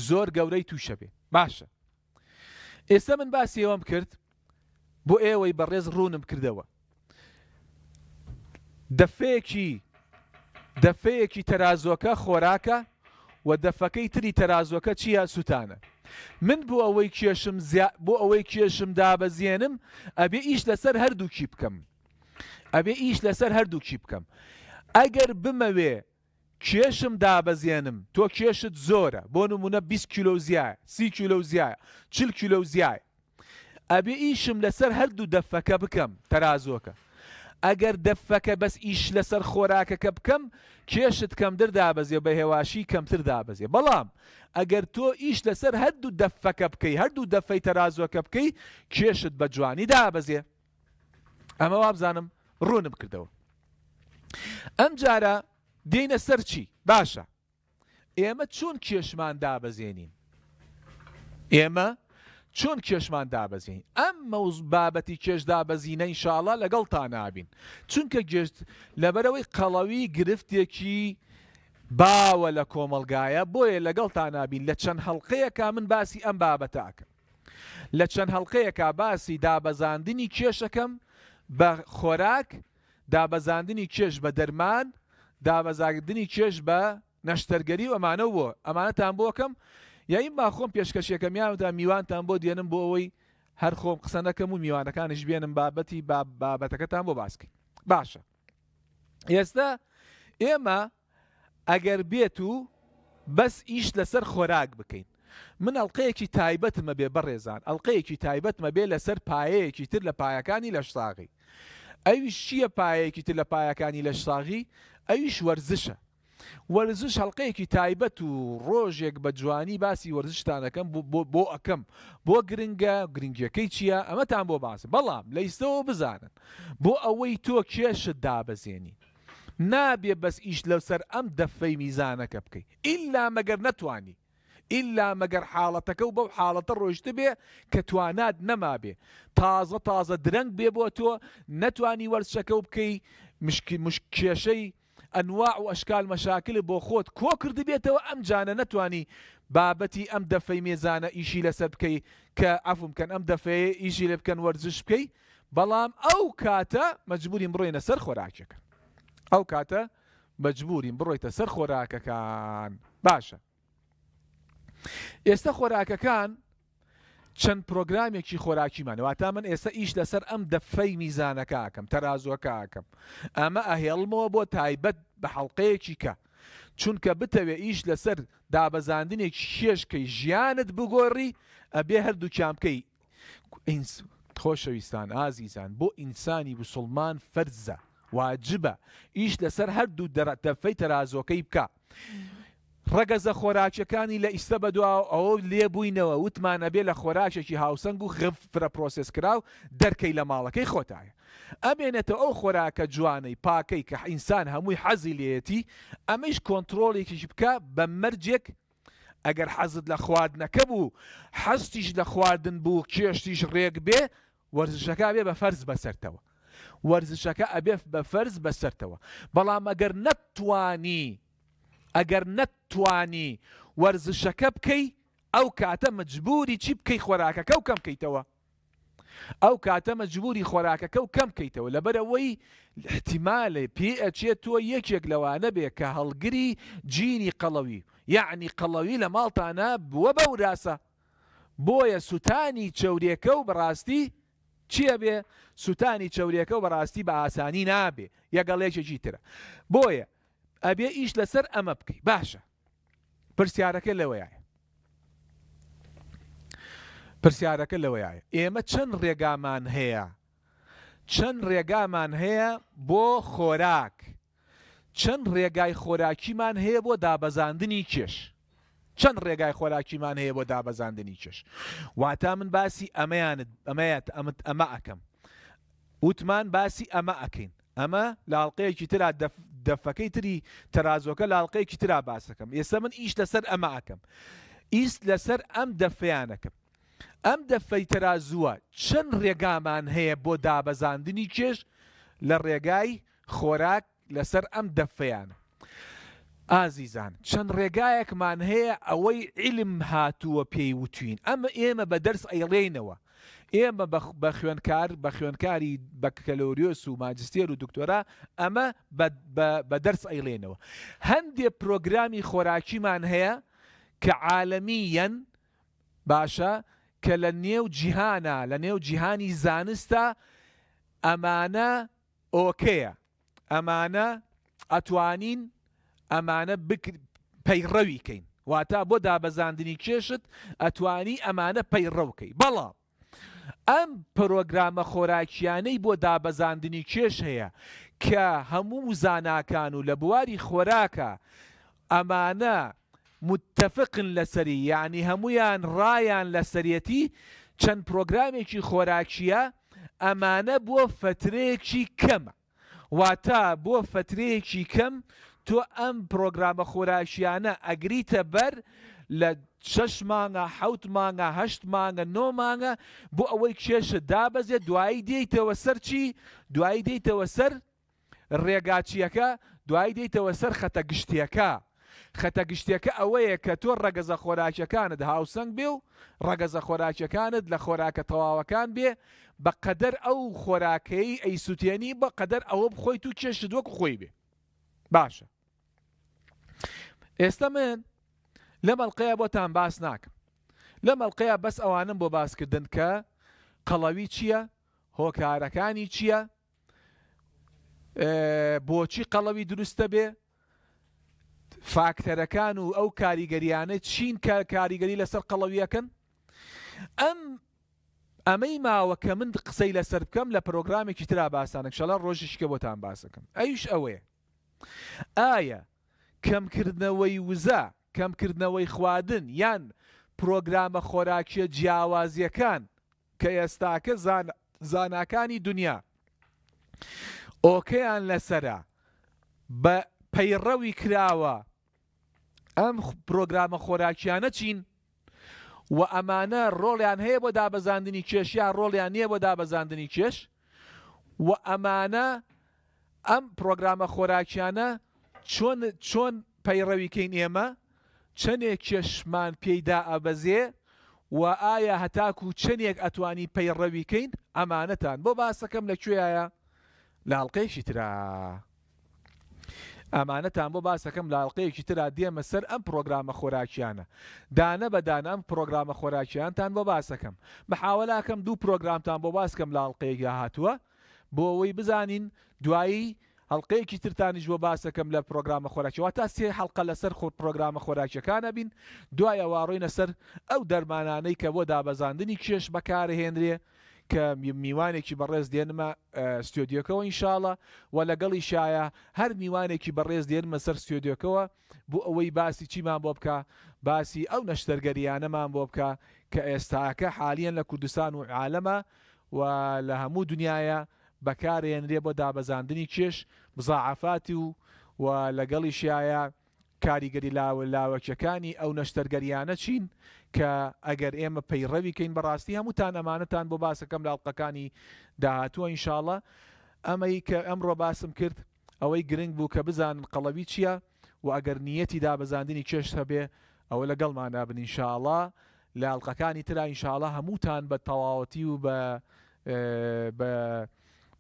Speaker 7: زۆر گەورەی تووشە بێ باشە ئێستا من باسی ئەوەم کرد بۆ ئێوەی بەڕێز ڕوونم کردەوە دەفەیەکی تەرازۆکە خۆراکە و دەفەکەی تری تەرازۆکە چییە سوتانە من بۆ ئەوەی کێشم دابەزیێنم ئەبێ ئیش لەسەر هەردووکی بکەم ئەگەر بمەوێ کێشم دابەزیێنم تۆ کێشت زۆرە بۆ نمونە 20 کیلۆ زیایە 30 کیلۆ زیایە 40 کیلۆ زیایە ئەبێ ئیشم لەسەر هەردوو دەفەکە بکەم تەرازۆکە ئەگەر دەفەکە بەس ئیش لەسەر خۆراکەکە بکەم کێشت کەمتر دابەزێ بە هێواشی کەمتر دابەزێ بەڵام ئەگەر تۆ ئیش لەسەر هەردوو دەفەکە بکەی هەردوو دەفەی تەرازۆکە بکەی کێشت بە جوانی دابەزێ ئەمە وابزانم ڕوونم کردەوە ئەم جارە دێنە سەر چی باشە ئێمە چۆن کێشمان دابەزێنین ئەم بابەتی کێش دابەزینە ئینشاڵڵا لەگەڵ نابین چونکە گشت لەبەرەوەی قەڵەوی گرفتێکی باوە لە کۆمەلگایە بۆیە لەگەڵ نابین لە چەند هەڵقەیەکە من باسی ئەم بابەتاکەم لە چەند هەڵقەیەکە باسی دابەزاندنی کێشەکەم بە خۆراک دابەزاندنی کێش بە دەرمان دابەزاندنی کێش بە نەشتەرگەری و ئەمانەتان بۆکەم یایم با خۆم پێشکەشێکەم یادا میوانتان بۆ دێنم بۆ ئەوەی هەر خۆم قسە نەکەم و میوانەکانش بێنم بابەتەکەتان بۆ باسکەین باشە ئێستا ئێمە ئەگەر بێت و بەس ئیش لەسەر خۆراک بکەین من ئەڵلقەیەکی تایبەتمە بێ بەڕێزان ئەڵلقەیەکی تایبەتمە بێ لەسەر پایەیەکی تر لە پایەکانی لەشساغی ئەویش چییە پایەیەکی تر لە پایەکانی لەشساغی ئەویش وەرزشە وەرزش هەڵلقەیەکی تایبەت و ڕۆژێک بە جوانی باسی وەرزشتانەکەم بۆ ئەەکەم بۆ گرنگەکەی چییە ئەمەتان بۆ باسە بەڵام لەیستەوە بزانن بۆ ئەوەی تۆ کێشت دابەزێنی نابێ بەس ئیش لەسەر ئەم دەفەی میزانەکە بکەیت ئیلا مەگەر نەتوانی ئیلا مەگەر حاڵەتەکە و بەو حاڵەتە ڕۆیشتە بێ کە توانات نەما بێ تازە درەنگ بێ بۆ تۆ نەتوانی وەرزشەکە و بکەی کێشەی ئەنواع و ئەشکال مەشاکل بۆ خۆت کۆ کردی بێتەوە ئەم جانە نەتوانی بابەتی ئەم دەفەی مێزانە ئیشی لەسەر بکەی کە ئەفم بکەن ئەم دەفەیە ئیشی لێ بکەن وەرزش بکەی بەڵام ئەو کاتە مەجبورین بڕۆینە سەر خۆراکەکە بڕۆیتە سەر خۆراکەکان باشە ئێستا خۆراکەکان چەند پرۆگرامێکی خۆراکیمانەوەتا من ئێستا ئیش لەسەر ئەم دەفەی میزانەکەکەم تەرازۆکەکەم ئەمە ئەهێڵمەوە بۆ تایبەت بە حەڵقەیەکی کە چونکە بتەوێ ئیش لەسەر دابەزاندنێکی شێشکەی ژیانت بگۆڕی ئەبێ هەردووکیان بکەی. خۆشەویستان ئازیزان بۆ ئینسانی موسڵمان فەرزە واجبە ئیش لەسەر هەردوو دەفەی تەرازۆکەی بکە. ڕەگەزە خۆراکیەکانی لە ئیسە بەدواوە ئەوە لێبووینەوە وتمانە بێ لە خۆراکێکی هاوسەنگ و غفرە پرۆسس کراو دەرکەی لە ماڵەکەی خۆتایە. ئەمێنێتە ئەو خۆراکە جوانەی پاکەی کە ئینسان هەمووی حەزی لێتی ئەمەش کۆنتترۆڵێکیش بکە بە مەرجێک ئەگەر حەزت لە خواردنەکە بوو حەستیش لە خواردن بوو کێشتیش ڕێک بێ وەرزشەکە بێ بە فەرز بەسەرتەوە. وەرزشەکە ئەبێ بە فەرز بەسەرتەوە. بەڵام ئەگەر نەتوانی وەرزشەکە بکەی ئەو کاتە مەجبوری چی بکەی خۆراکەکە و کەم بکەیتەوە. ئەو کاتە مەجبوری خۆراکەکە و کەم بکەیتەوە لەبەرەوەی احتیمالێ پێ ئەچێت تۆ یەکێک لەوانە بێ کە هەڵگری جینی قەڵەوی یعنی قەڵەوی لە ماڵتانە بووە بە وراسە. بۆیە سوتانی چەورێکە و بەڕاستی چییە بێ؟ سوتانی چەورێکە و بەڕاستی بە ئاسانی نابێ یەگەڵێکێکی ترە. بۆیە ئەبێ ئیش لەسەر ئەمە بکەی. باشە پرسیارەکە لەوەیە ئێمە چەند ڕێگامان هەیە بۆ خۆراک، چەند ڕێگای خۆراکیمان هەیە بۆ دابەزاندنی کێش. چەند ڕێگای خۆراکیمان هەیە بۆ دابەزاندنی کێش. واتە من باسی ئەمە ئەەکەم وتمان باسی ئەمە ئەەکەین. ئەمە لاڵقەیەکی ترا دەفەکەی تری تەرازۆکە لاڵقەیەکی ترا باسەکەم. ئێستا من ئیش لەسەر ئەمە ئەەکەم. ئیست لەسەر ئەم دەفەیانەکەم. ئەم دەفەی تەرازووە چەند ڕێگامان هەیە بۆ دابەزاندنی کێش لە ڕێگای خۆراک لەسەر ئەم دەفەیانە. ئازیزان چەند ڕێگایەکمان هەیە ئەوەی عیلم هاتووە پێی وتوین. ئێمە بە دەرس ئەیڵێنەوە. ئێمە بە خوێنکاری بەکەلۆریۆس و ماجستێر و دکتۆرا ئەمە بە دەرس ئەیڵێنەوە. هەندێک پرۆگرامی خۆراکیمان هەیە کە عالەمیەن باشە کە لە نێو جیهانە لە نێو جیهانی زانستە ئەمانە ئۆکەیە. ئەمانە ئەتوانین ئەمانە پەیڕەویکەین. واتە بۆ دابەزاندنی کێشت ئەتوانی ئەمانە پەیڕەوکەی. بەڵام ئەم پرۆگرامە خۆراکیانەی بۆ دابەزاندنی کێش هەیە کە هەموو زاناکان و لە بواری خۆراکە ئەمانە متفقن لەسەری یعنی هەمویان ڕایان لەسەرەتی چەند پرۆگرامێکی خۆراکیە ئەمانە بۆ فترەیەکی کەمە. واتە بۆ فترەیەکی کەم تۆ ئەم پرۆگرامە خۆراکیانە ئەگریتە بەر لە 6 مانگە 7 مانگە 8 مانگە 9 مانگە بۆ ئەوەی کێشت دابەزێت. دوایی دێیتەوە سەر چی؟ دوایی دێیتەوە سەر ڕێگاچیەکە، دوایی دێیتەوە سەر خەتە گشتیەکە. خەتە گشتیەکە ئەوەیە کە تۆ ڕەگەزە خۆراکیەکانت هاوسەنگ بێ و ڕەگەزە خۆراکیەکانت لە خۆراکە تەواوەکان بێ بە قەدەر ئەو خۆراکەی ئەیسووتێنی بە قەدەر ئەوە بخۆیت و کێشت وەکو خۆی بێ. باشە ئێستا من لە مەڵقەیە بۆتان باس ناکەم. لە مەڵقەیە بەس ئەوانم بۆ باسکردن کە قەڵەوی چییە، هۆکارەکانی چییە، بۆچی قەڵەوی دروستە بێ، فاکتەرەکان و ئەو کاریگەریانە چین کە کاریگەری لەسەر قەڵەویەکەن. ئەمەی ماوە کە من قسەی لەسەر بکەم لە پرۆگرامێکی ترا باسانە انشاءالله ڕۆژێکە بۆتان باسەکەم. ئەویش ئەوەیە ئایا کەمکردنەوەی وزە، کەمکردنەوەی خواردن یان پرۆگرامە خۆراکیە جیاوازیەکان کە ئێستاکە زاناکانی دنیا ئۆکەیان لەسەرە بە پەیڕەوی کراوە ئەم پرۆگرامە خۆراکیانە چین و ئەمانە ڕۆڵیان هەیە بۆ دابەزاندنی کێش یان ڕۆڵیان نییە بۆ دابەزاندنی کێش و ئەمانە ئەم پرۆگرامە خۆراکیانە چۆن پەیڕەویکەین ئێمە، چەندێک کێشمان پێیدا ئەبەزێ و ئایا هەتاکو چەندێک ئەتوانی پەیڕەویکەین. ئەمانەتان بۆ باسەکەم لەکوێیە؟ لە هەڵقەیەکی ترا. ئەمانەتان بۆ باسەکەم لە هەڵقەیەکی ترا دێمە سەر ئەم پرۆگرامە خۆراکیانە. دانە بەدانە ئەم پرۆگرامە خۆراکیانتان بۆ باسەکەم. بەحاوەلاکەم 2 پرۆگرامتان بۆ باسکەم لە هەڵقەیەکی هاتووە بۆ ئەوەی بزانین دوایی هەڵلقەیەکی ترتانیش بۆ باسەکەم لە پرۆگرامە خۆراکیەوە تا سێ حەڵقە لەسەر پرۆگرامە خۆراکیەکانە بین دوایە واڕۆینە سەر ئەو دەرمانانەی کە بۆ دابەزاندنی کێش بەکارهێنرێ کە میوانێکی بەڕێز دێنمە ستۆدیۆکەوە ئینشاڵە و لەگەڵی شایە هەر میوانێکی بەڕێز دێنمە سەر ستۆدیۆکەوە بۆ ئەوەی باسی چیمان بۆ بکە باسی ئەو نەشتەرگەریانەمان بۆ بکە کە ئێستاکە حالیان لە کوردستان و عالەمە و لە هەموو دنیاە بەکارهێنرێ بۆ دابەزاندنی کێش بزاعفاتی و لەگەڵی شایە کاریگەری لاوەکیەکانی ئەو نەشتەرگەریانە چین کە ئەگەر ئێمە پەیڕەویکەین بەڕاستی هەمووتان ئەمانەتان بۆ باسەکەم لە ئەڵلقەکانی داهاتووە ئینشاڵە ئەمەی کە ئەمڕۆ باسم کرد ئەوەی گرنگ بوو کە بزانن قەڵەوی چییە و ئەگەر نیەتی دابەزاندنی کێش هەبێ ئەوە لەگەڵماندا بن ئینشاڵە لە ئەڵلقەکانی ترا ئینشاڵە هەمووتان بە تەواوەتی و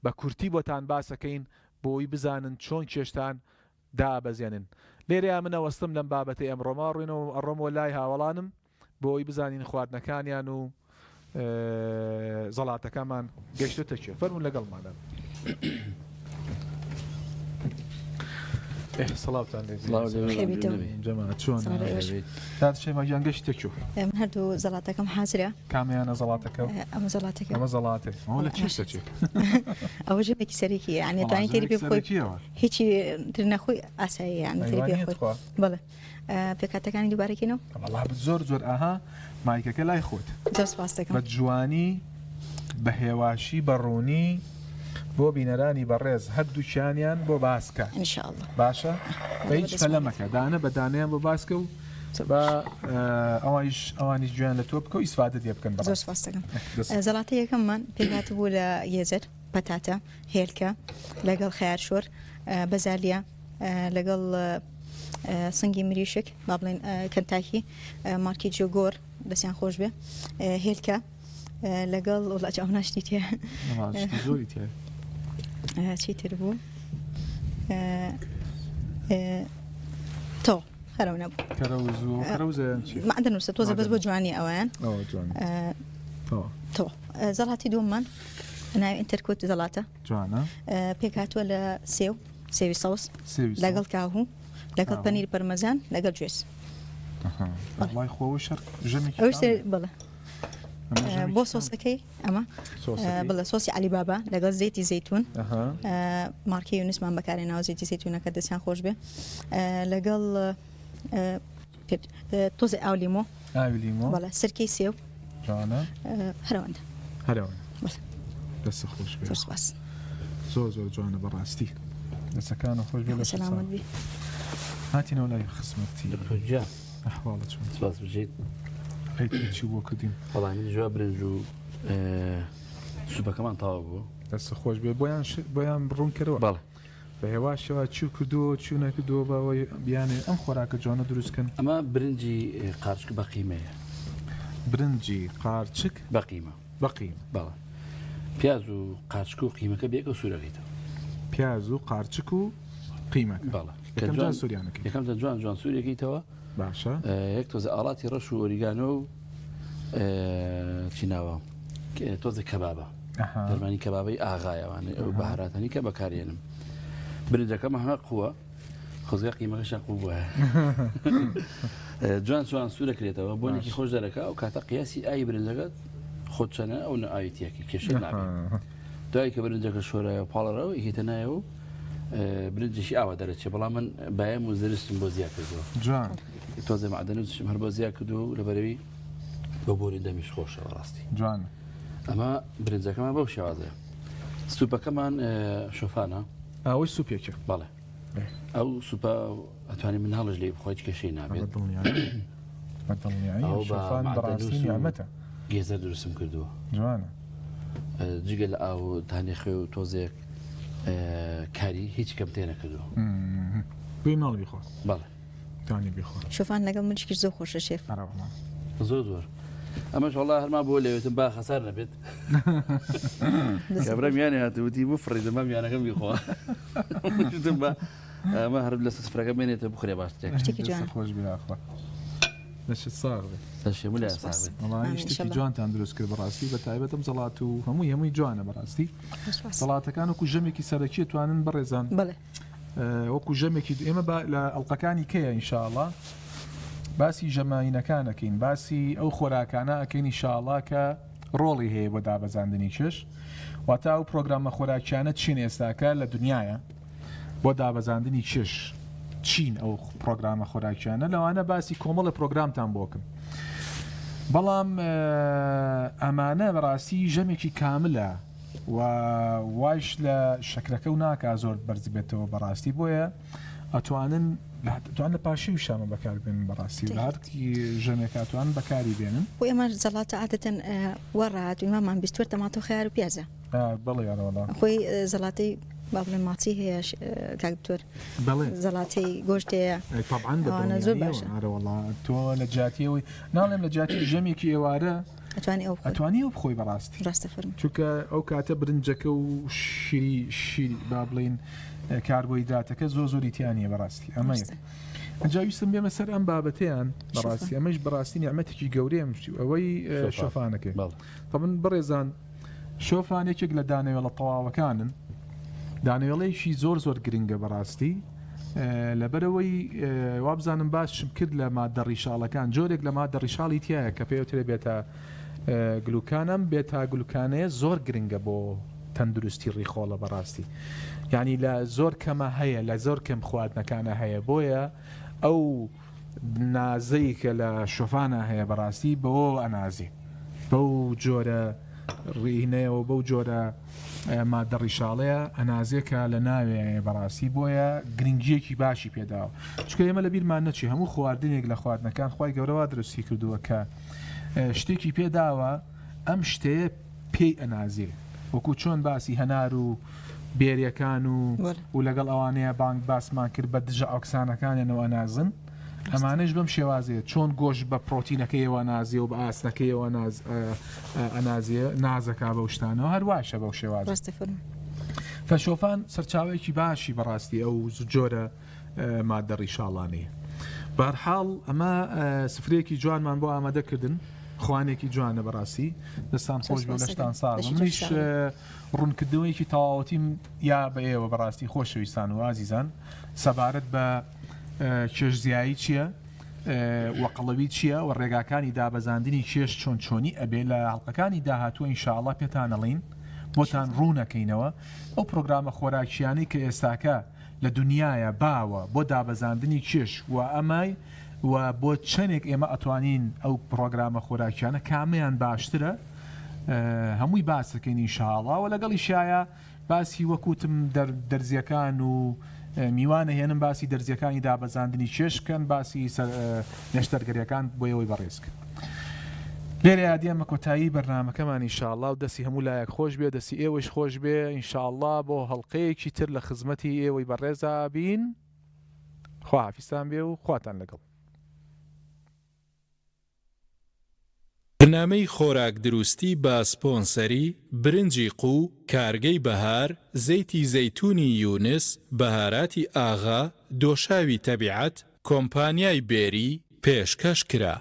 Speaker 7: بە کورتی بۆتان باسەکەین بۆی بزانن چۆن کێشتان دابەزێنن لێرەیە منە وەستم لەم بابەتی ئەمڕۆما ڕوینەوە ئەڕۆمەوە لای هاوڵانم بۆی بزانین خواردنەکانیان و زەڵاتەکانمان گەشتۆتە کوێ فەرمون لەگەڵمانە سڵاوتان جەماعەت چۆن شێمەگیان گەشتە کوێ
Speaker 8: من هەردوو زەڵاتەکەم حازرە
Speaker 7: کامیانە زەڵاتەکە
Speaker 8: ئەمە زەڵاتەکە
Speaker 7: ئەمە زەڵاتێ ئەوە لە چێشتە چێ
Speaker 8: ئەوە ژێمێکی سەرێکی یعنی توانی تێری پێ بخۆی هیچی تر نەخۆی ئاسایی یعنی تێری پێ بخۆی بەڵێ پێکاتەکانی دووبارەکەینەوە
Speaker 7: وەڵا زۆر زۆر ئاها مایکەکە لای خۆت
Speaker 8: زۆر سپاس دەکەم
Speaker 7: بە جوانی بە هێواشی بە ڕوونی بۆ بینەرانی بەڕێز هەردووچیانیان بۆ باسکە
Speaker 8: ئینشاءڵڵا
Speaker 7: باشە بە هیچ فەلەمەکە دانە بە دانیان بۆ باسکە و بە ئەوانیش گویان لە تۆ بکە و ئیسفادە دێ بکەن
Speaker 8: زۆر سپاس دەکەم زەڵاتە یەکەممان پێهات بوو لە یێزر پەتاتە هێلکە لەگەڵ خیارشۆر بەزالیە لەگەڵ سنگی مریشک با بڵێن کەنتاکی مارکی جۆگۆر دەستیان خۆش بێ هێلکە لەگەڵ وڵات ئەو ناشتی تێ
Speaker 7: زۆری تێ
Speaker 8: چی تر بوو تۆ هەرەو نەبوو معدن وسە تۆزە بەس بۆ جوانی ئەویان تۆ زەڵاتی دووەممان ناوی ئینتەرکۆت زەڵاتە
Speaker 7: جوانە
Speaker 8: پێکاتوە لە سێوی سەوس لەگەڵ کاهوو لەگەڵ پەنیر پەرمەزان لەگەڵ گوێز بڵێ بۆ سۆسەکەی ئەمە بڵێ سۆسی علی بابا لەگەڵ زەیتی زەیتون مارکی یونسمان بەکارێناوە زەیتی زەیتونەکە دەستیان خۆش بێ لەگەڵ تۆزی ئاو لیمۆ بەڵێ سرکەی سێو هەرەوەندە
Speaker 7: دەستە خۆش بێ
Speaker 8: سپاس
Speaker 7: زۆر زۆر جوانە بەڕاستی دەستەکانە خۆش بێ
Speaker 8: سەلامەت بێ
Speaker 7: هاتینەوە لای خزمەتی ئەحواڵە چۆن
Speaker 9: سپاس بژیت
Speaker 7: چی بۆ کردین
Speaker 9: بەڵامی جووا برنج و سوپەکەمان تاوا بوو
Speaker 7: دەستە خۆش بێ بۆیان بڕوون کردەوە
Speaker 9: بەڵێ
Speaker 7: بە هێواشەوە چی کردووە چی نەکردووە بەوەی بیانێ ئەم خۆراکە جوانە دروستکەن
Speaker 9: ئەمە برنجی قارچک بە قیمەیە
Speaker 7: برنجی قارچک
Speaker 9: بە قیمە بەڵێ پیاز و قارچک و قیمەکە بێکە سوورەکەیتەوە
Speaker 7: پیاز و قارچک و قیمەکە
Speaker 9: بەڵێ
Speaker 7: یەکەم
Speaker 9: جوان سوورێکیتەوە
Speaker 7: باشە
Speaker 9: یەک تۆزە ئاڵاتی ڕەش و ئۆریگانۆ و چیناوە تۆزە کەبابە دەرمانی کەبابەی ئاغایەوانە ئەو بەهاراتانی کە بەکارێنم برنجەکەمە هەمە قووە خۆزگا قیمەکەشان قوو بووە جوان سوان سوورەکرێتەوە بۆنێکی خۆش دەرەکە ئەو کاتە قیاسی ئاوی برنجەکەت خۆت چەنە ئەو نەئاویەتیەکی کێشە نابێت دوای کە برنجەکە شۆرایە و پاڵەڕەوە یەکێتە نایە و برنجشی ئاوا دەرەچێ بەڵام من بایم و زرستم بۆ زیاد کردەوە
Speaker 7: جوان
Speaker 9: تۆزە معدەن و هەر بۆ زیاد کردو و لەبەرەوەی بە بۆری دەمیش خۆشەوە ڕاستی
Speaker 7: جوان
Speaker 9: ئەمە برنجەکەمان بەو شێوازەیە سوپەکەمان شۆفانە
Speaker 7: ئەوەی سوپێکە
Speaker 9: بەڵێ ئەو سوپە ئەتوانی من هەڵش لێ بخۆیت کێشەی نابێت گێزە دروستم کردووە
Speaker 7: جوانە
Speaker 9: جگە لە ئاو تانێخێ و تۆزێک کاری هیچ کەم تێ نەکردووە
Speaker 7: بۆی ماڵ بیخۆ
Speaker 9: بەڵێ
Speaker 7: توانی بیخۆ
Speaker 8: شۆفان لەگەڵ منشکیش زۆر خۆشە شێف
Speaker 9: زۆر ئەمەش وەڵا هەرما بۆ لێوێتم با خەسار نەبێت کابرا میانێ هاتووتی بۆ فڕی دەما میانەکەم بیخۆ ئەمە هەر لە سفرەکە بێنێتە بخورێ باشتێک
Speaker 7: خۆش بێخوا نشت صاغ
Speaker 9: تشمل صاحبي
Speaker 7: والله يشتكي جوان تندرس كل براسي بتعبت مزلاتو همي جوانا براسي صلاة كانوا كجمك سركية توانن برزان
Speaker 8: بله
Speaker 7: وكو جمك إما القكاني كيا إن شاء الله باسي جماعين كان كين باسي أو خورا كان كين إن شاء الله كرولي هي بدا بزاندني شش وتاو برنامج خورا كانت شين استاكا للدنيا بدا بزاندني شش چین ئەو پرۆگرامە خۆراکیانە لەوانە باسی کۆمەڵە پرۆگرامتان بۆکەم بەڵام ئەمانە بەڕاستی ژەمێکی کاملە و وایش لە شەکرەکە و ناکا زۆر بەرز بێتەوە بەڕاستی بۆیە ئەتوانن توان لە پاشی شامە بەکاربێنن بەڕاستی و هەرکی ژەمێکاتوان بەکاری بێنن
Speaker 8: بۆ ئێمە زەڵاتە عادەتەن وەڕات و ئێمەمان بیستوەر تەماتۆ خیار و پیازە
Speaker 7: بەڵێ یاڕەوەڵا
Speaker 8: خۆی زەڵاتەی بابڵێن ماچی هەیە کاکتۆر زەڵاتەی گۆشتەیە
Speaker 7: طبعاً
Speaker 8: زۆر باشە
Speaker 7: وڵا تۆ لە جاتیەوەی ناڵێم لە جاتی ژەمێکی ئێوارە ئەتوانی ئەو بخۆی بەڕاستی
Speaker 8: ڕاستەفرم
Speaker 7: چونکە ئەو کاتە برنجەکە و شیری با بڵین کاربۆیدراتەکە زۆری تیانە بەڕاستی ئەمە ئەجاویستم بێمە سەر ئەم بابەتیان بەڕاستی ئەمەش بەڕاستی نیعمەتێکی گەورەیە ئەوەی شۆفانەکە طبعاً بەڕێزان شۆفانێکێک لە دانەوێڵە تەواوەکانن دانەوێڵەیەکی زۆر گرنگە بەڕاستی لەبەرەوەی وابزانم باشم کرد لە مادە ڕیشاڵەکان جۆرێک لە مادە ڕیشاڵی تایە کە پێوترێ بێتە گلوکانم بێتا گلوکانەیە زۆر گرنگە بۆ تەندروستی ڕیخۆڵە بەڕاستی یعنی لە زۆر کەمە هەیە لە زۆر کەم خواردنەکانە هەیە بۆیە ئەو نازەی کە لە شۆفانە هەیە بەڕاستی بەوە ئەنازی بەو جۆرە ڕینەیەوە بەو جۆرە مادە ڕیشاڵەیە ئەنازێکە لە ناوێ بەڕاستی بۆیە گرنگیەکی باشی پێداوە چکە ئێمە لە بیرمان نەچی هەموو خواردنێک لە خواردنەکان خی گەورەوە دروستی کردووە کە شتێکی پێداوە ئەم شتەیە پێی ئەنازێ وەکو چۆن باسی هەنار و بێریەکان و لەگەڵ ئەوانەیە بانک باسمان کرد بە دژە ئۆکسانەکانیانەوە نازن ئەمانش بەم شێوازەیە چۆن گۆشت بە پرۆتینەکەیەوە نازیە و بە ئاسنەکەیەوە ئەنازیە نازەکە بەو شتانەوە هەرواشە بەو شێواز فەشۆفان سەرچاوێکی باشی بەڕاستی ئەو جۆرە مادە ڕیشاڵانەیە بەرحاڵ ئەمە سفرێکی جوانمان بۆ ئامادەکردن خوانێکی جوانە بەڕاستی دەستان خۆش بۆ لەشتان ساڵ منیش ڕوونکردنەوەیکی تەواوەتیم یا بە ئێوە بەڕاستی خۆشەویستان و ئازیزان سەبارەت بە کێشزیایی چییە وەقڵەوی چییە و ڕێگاکانی دابەزاندنی کێش چۆنی ئەبێ لە حڵقەکانی داهاتوە ئینشاءڵڵا پێتانەڵین بۆتان ڕوونەکەینەوە ئەو پرۆگرامە خۆراکیانی کە ئێستاکە لە دنیاە باوە بۆ دابەزاندنی کێش و ئەمای و بۆ چەندێک ئێمە ئەتوانین ئەو پرۆگرامە خۆراکیانە کامیان باشترە هەمووی باسەکەین ئینشاءڵڵا و لەگەڵی شایە باسی وەکوتم دەرزیەکان و میوانە هێنم باسی دەرزیەکانی دابەزاندنی کێشکەن باسی نێشتەرگەریەکان بۆ ئەوەی بەڕێزکە لێرە یادیەمە کۆتایی بەرنامەکەمان ئینشاءڵڵا و دەستی هەموو لایەک خۆش بێ دەستی ئێوەش خۆش بێ ئینشاءڵڵا بۆ هەڵقەیەکی تر لە خزمەتی ئێوەی بەڕێزا بین خواحافیزتان بێ و خواتان لەگەڵ
Speaker 1: برنامەی خۆراک دروستی بە سپۆنسەری برنجی قو کارگەی بەهار زەیتی زەیتونی یونس بەهاراتی ئاغا دۆشاوی تەبیعەت کۆمپانیای بێری پێشکەش کرا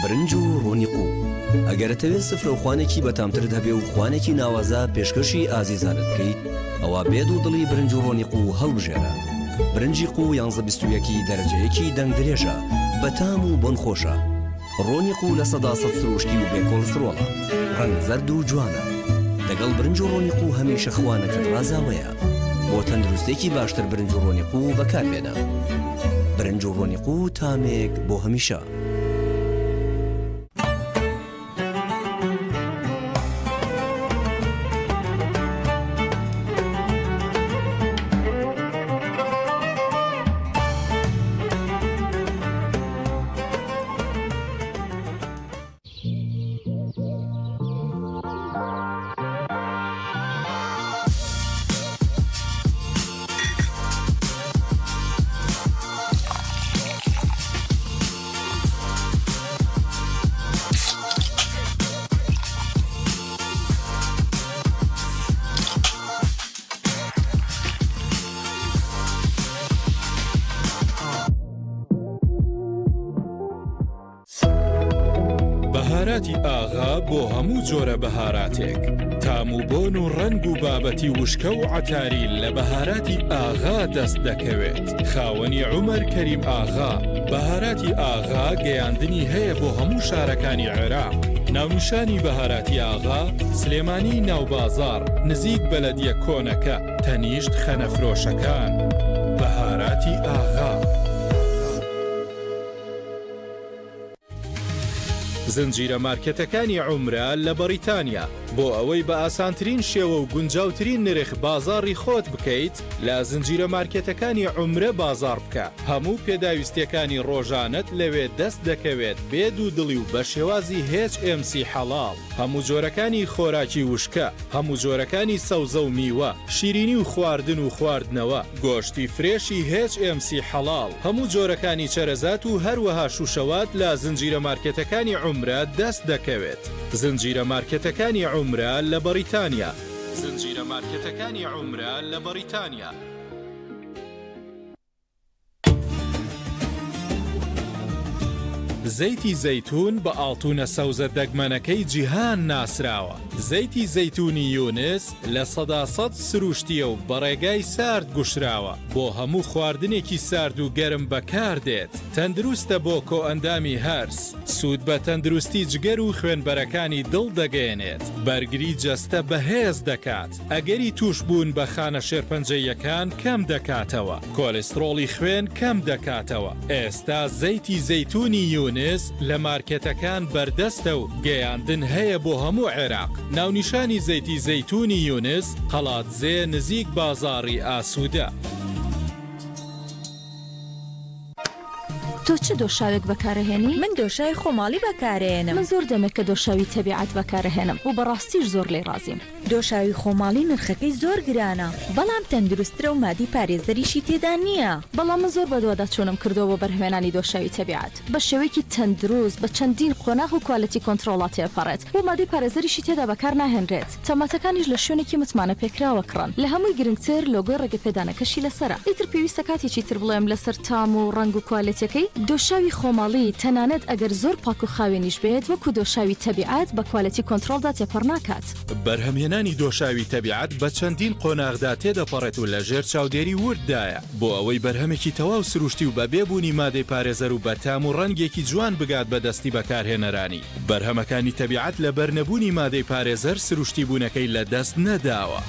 Speaker 2: برنج و ڕۆنیقو ئەگەرەتەوێت سفرەوخوانێکی بەتامترت هەبێ و خوانێکی ناوازە پێشکەشی ئازیزانت بکەیت ئەوە بێت و دڵی برنج و ڕۆنیقو هەڵبژێرە برنجی قو 11 دەرەجەیەکی دەنگ درێژە بەتام و بۆن خۆشە ڕۆنیقو لە 100% سروشتی و بێکۆلسترۆڵە ڕەنگ زەرد و جوانە لەگەڵ برنج و ڕۆنیقو هەمیشە خوانەکەت ڕازاوەیە بۆ تەندروستێکی باشتر برنج و ڕۆنیقو بەکاربێنە برنج و ڕۆنیقو تامێک بۆ هەمیشە
Speaker 1: بەهاراتی ئاغا بۆ هەموو جۆرە بەهاراتێک تام و بۆن و ڕەنگ و بابەتی وشکە و عەتاری لە بەهاراتی ئاغا دەست دەکەوێت خاوەنی عومەر کەریم ئاغا بەهاراتی ئاغا گەیاندنی هەیە بۆ هەموو شارەکانی عێراق ناونیشانی بەهاراتی ئاغا سلێمانی ناوبازار نزیک بەلەدیە کۆنەکە تەنیشت خەنەفرۆشەکان بەهاراتی ئاغا زنجیرە مارکێتەکانی عومرە لە بەریتانیا بۆ ئەوەی بە ئاسانترین شێوە و گونجاوترین نرخ بازاڕی خۆت بکەیت لە زنجیرە مارکێتەکانی عومرە بازار بکە هەموو پێداویستیەکانی ڕۆژانت لەوێ دەست دەکەوێت بێد و دڵی و بە شێوازی HMC حەڵاڵ هەموو جۆرەکانی خۆراکی وشکە هەموو جۆرەکانی سەوزە و میوە شیرینی و خواردن و خواردنەوە گۆشتی فرێشی HMC حەڵاڵ هەموو جۆرەکانی چەرەزات و هەروەها شوشەوات لە زنجیرە مارکێتەکانی عومرە دەست دەکەوێت زنجیرە مارکێتەکانی عومرە لە بەریتانیا زنجیرە مارکێتەکانی عومرە لە بەریتانیا زەیتی زەیتون بە ئاڵتونە سەوزە دەگمەنەکەی جیهان ناسراوە زەیتی زەیتونی یونس لە 100% سروشتیە و بەڕێگای سارد گوشراوە بۆ هەموو خواردنێکی سارد و گەرم بەکاردێت تەندروستە بۆ کۆئەندامی هەرس سوود بە تەندروستی جگەر و خوێنبەرەکانی دڵ دەگەێنێت بەرگری جەستە بەهێز دەکات ئەگەری توش بوون بە خانە شێرپەنجەیەکان کەم دەکاتەوە کۆلێسترۆڵی خوێن کەم دەکاتەوە ئێستا زەیتی زەیتونی یونس لە مارکێتەکان بەردەستە و گەیاندن هەیە بۆ هەموو عێراق ناونیشانی زەیتی زەیتونی یونس قەڵاتزێ نزیک بازاڕی ئاسوودە
Speaker 3: تۆ چ دۆشاوێک بەکارەهێنی؟
Speaker 4: من دۆشای خۆماڵی بەکارێنم
Speaker 3: من زۆر دەمێک کە دۆشاوی تەبیعەت بەکارەهێنم و بەڕاستیش زۆر لێ ڕازیم
Speaker 4: دۆشاوی خۆماڵی نرخەکەی زۆر گرانە بەڵام تەندروسترە و مادی پارێزەریشی تێدا نییە
Speaker 3: بەڵام من زۆر بەدووادا چۆنم کردەوە بەرهێنانی دۆشاوی تەبیعەت بە شێوەیەکی تەندروست بە چەندین قۆناغ و کوالەتی کۆنترۆڵات تێپەڕێت و مادی پارێزەریشی تێدا بەکار ناهێنرێت تەماتەکانیش لە شوێنێکی متمانە پێکراوە کڕن لە هەمووی گرنگتر لۆگۆی ڕێگەپێدانەکەشی لەسرە ئیتر پێویستە کاتێکی تر بڵێم لەسەر تام و ڕنگ و کوالەتەکەی دۆشاوی خۆماڵی تەنانەت ئەگەر زۆر پاک و خاوێنیش بێت وەکو دۆشاوی تەبیعەت بە کوالەتی کۆنترۆڵدا تێپەڕ ناکات
Speaker 1: بەرهەمهێنانی دۆشاوی تەبیعەت بە چەندین قۆناغدا تێدەپەڕێت و لەژێر چاودێری وردایە بۆ ئەوەی بەرهەمێکی تەواو سروشتی و بە بێبوونی مادەی پارێزەر و بە تام و ڕەنگێکی جوان بگات بە دەستی بەکارهێنەرانی بەرهەمەکانی تەبیعەت لە بەرنەبوونی مادەی پارێزەر سروشتی بوونەکەی لە دەست نەداوە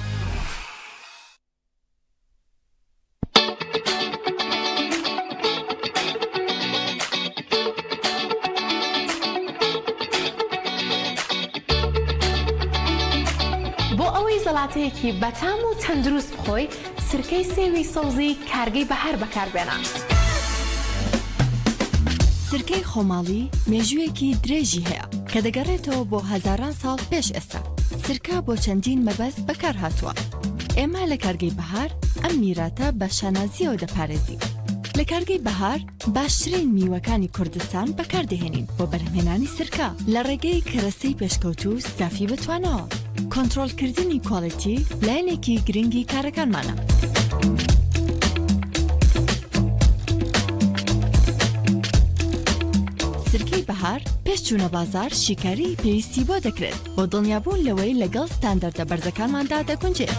Speaker 5: زەڵاتەیەکی بەتام و تەندروست بخۆی سرکەی سێوی سەوزی کارگەی بەهار بەکاربێنە.
Speaker 6: سرکەی خۆماڵی مێژوویەکی درێژی هەیە کە دەگەڕێتەوە بۆ هەزاران ساڵ پێش ئێستا. سرکە بۆ چەندین مەبەست بەکار هاتووە. ئێمە لە کارگەی بەهار ئەم میراتە بە شانازیەوە دەپارێزین. لە کارگەی بەهار باشترین میوەکانی کوردستان بەکاردەهێنین بۆ بەرهەمهێنانی سرکە لە ڕێگەی کەرەسەی پێشکەوت و سافی بتوانەوە. کۆنترۆلکردنی کۆڵەتی لایەنێکی گرنگی کارەکانمانە. سرکەی بەهار پێش چوونە بازار شیکاری پێویستی بۆ دەکرێت بۆ دڵنیابوون لەوەی لەگەڵ ستاندەردە بەرزەکانماندا دەگونجێت.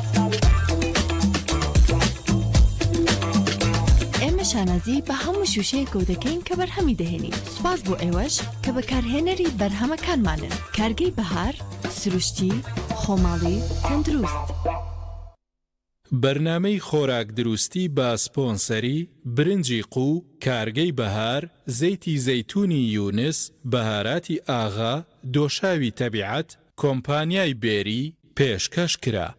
Speaker 6: ئێمە شانازی بە هەموو شوشەیەک و دەکەین کە بەرهەمی دەهێنین. سوپاس بۆ ئێوەش کە بەکارهێنەری بەرهەمەکانمانن. کارگەی بەهار سروشتی خۆماڵی تەندروست.
Speaker 1: بەرنامەی خۆراک دروستی بە سپۆنسەری برنجی قو کارگەی بەهار زەیتی زەیتونی یونس بەهاراتی ئاغا دۆشاوی تەبیعەت کۆمپانیای بێری پێشکەش کرا.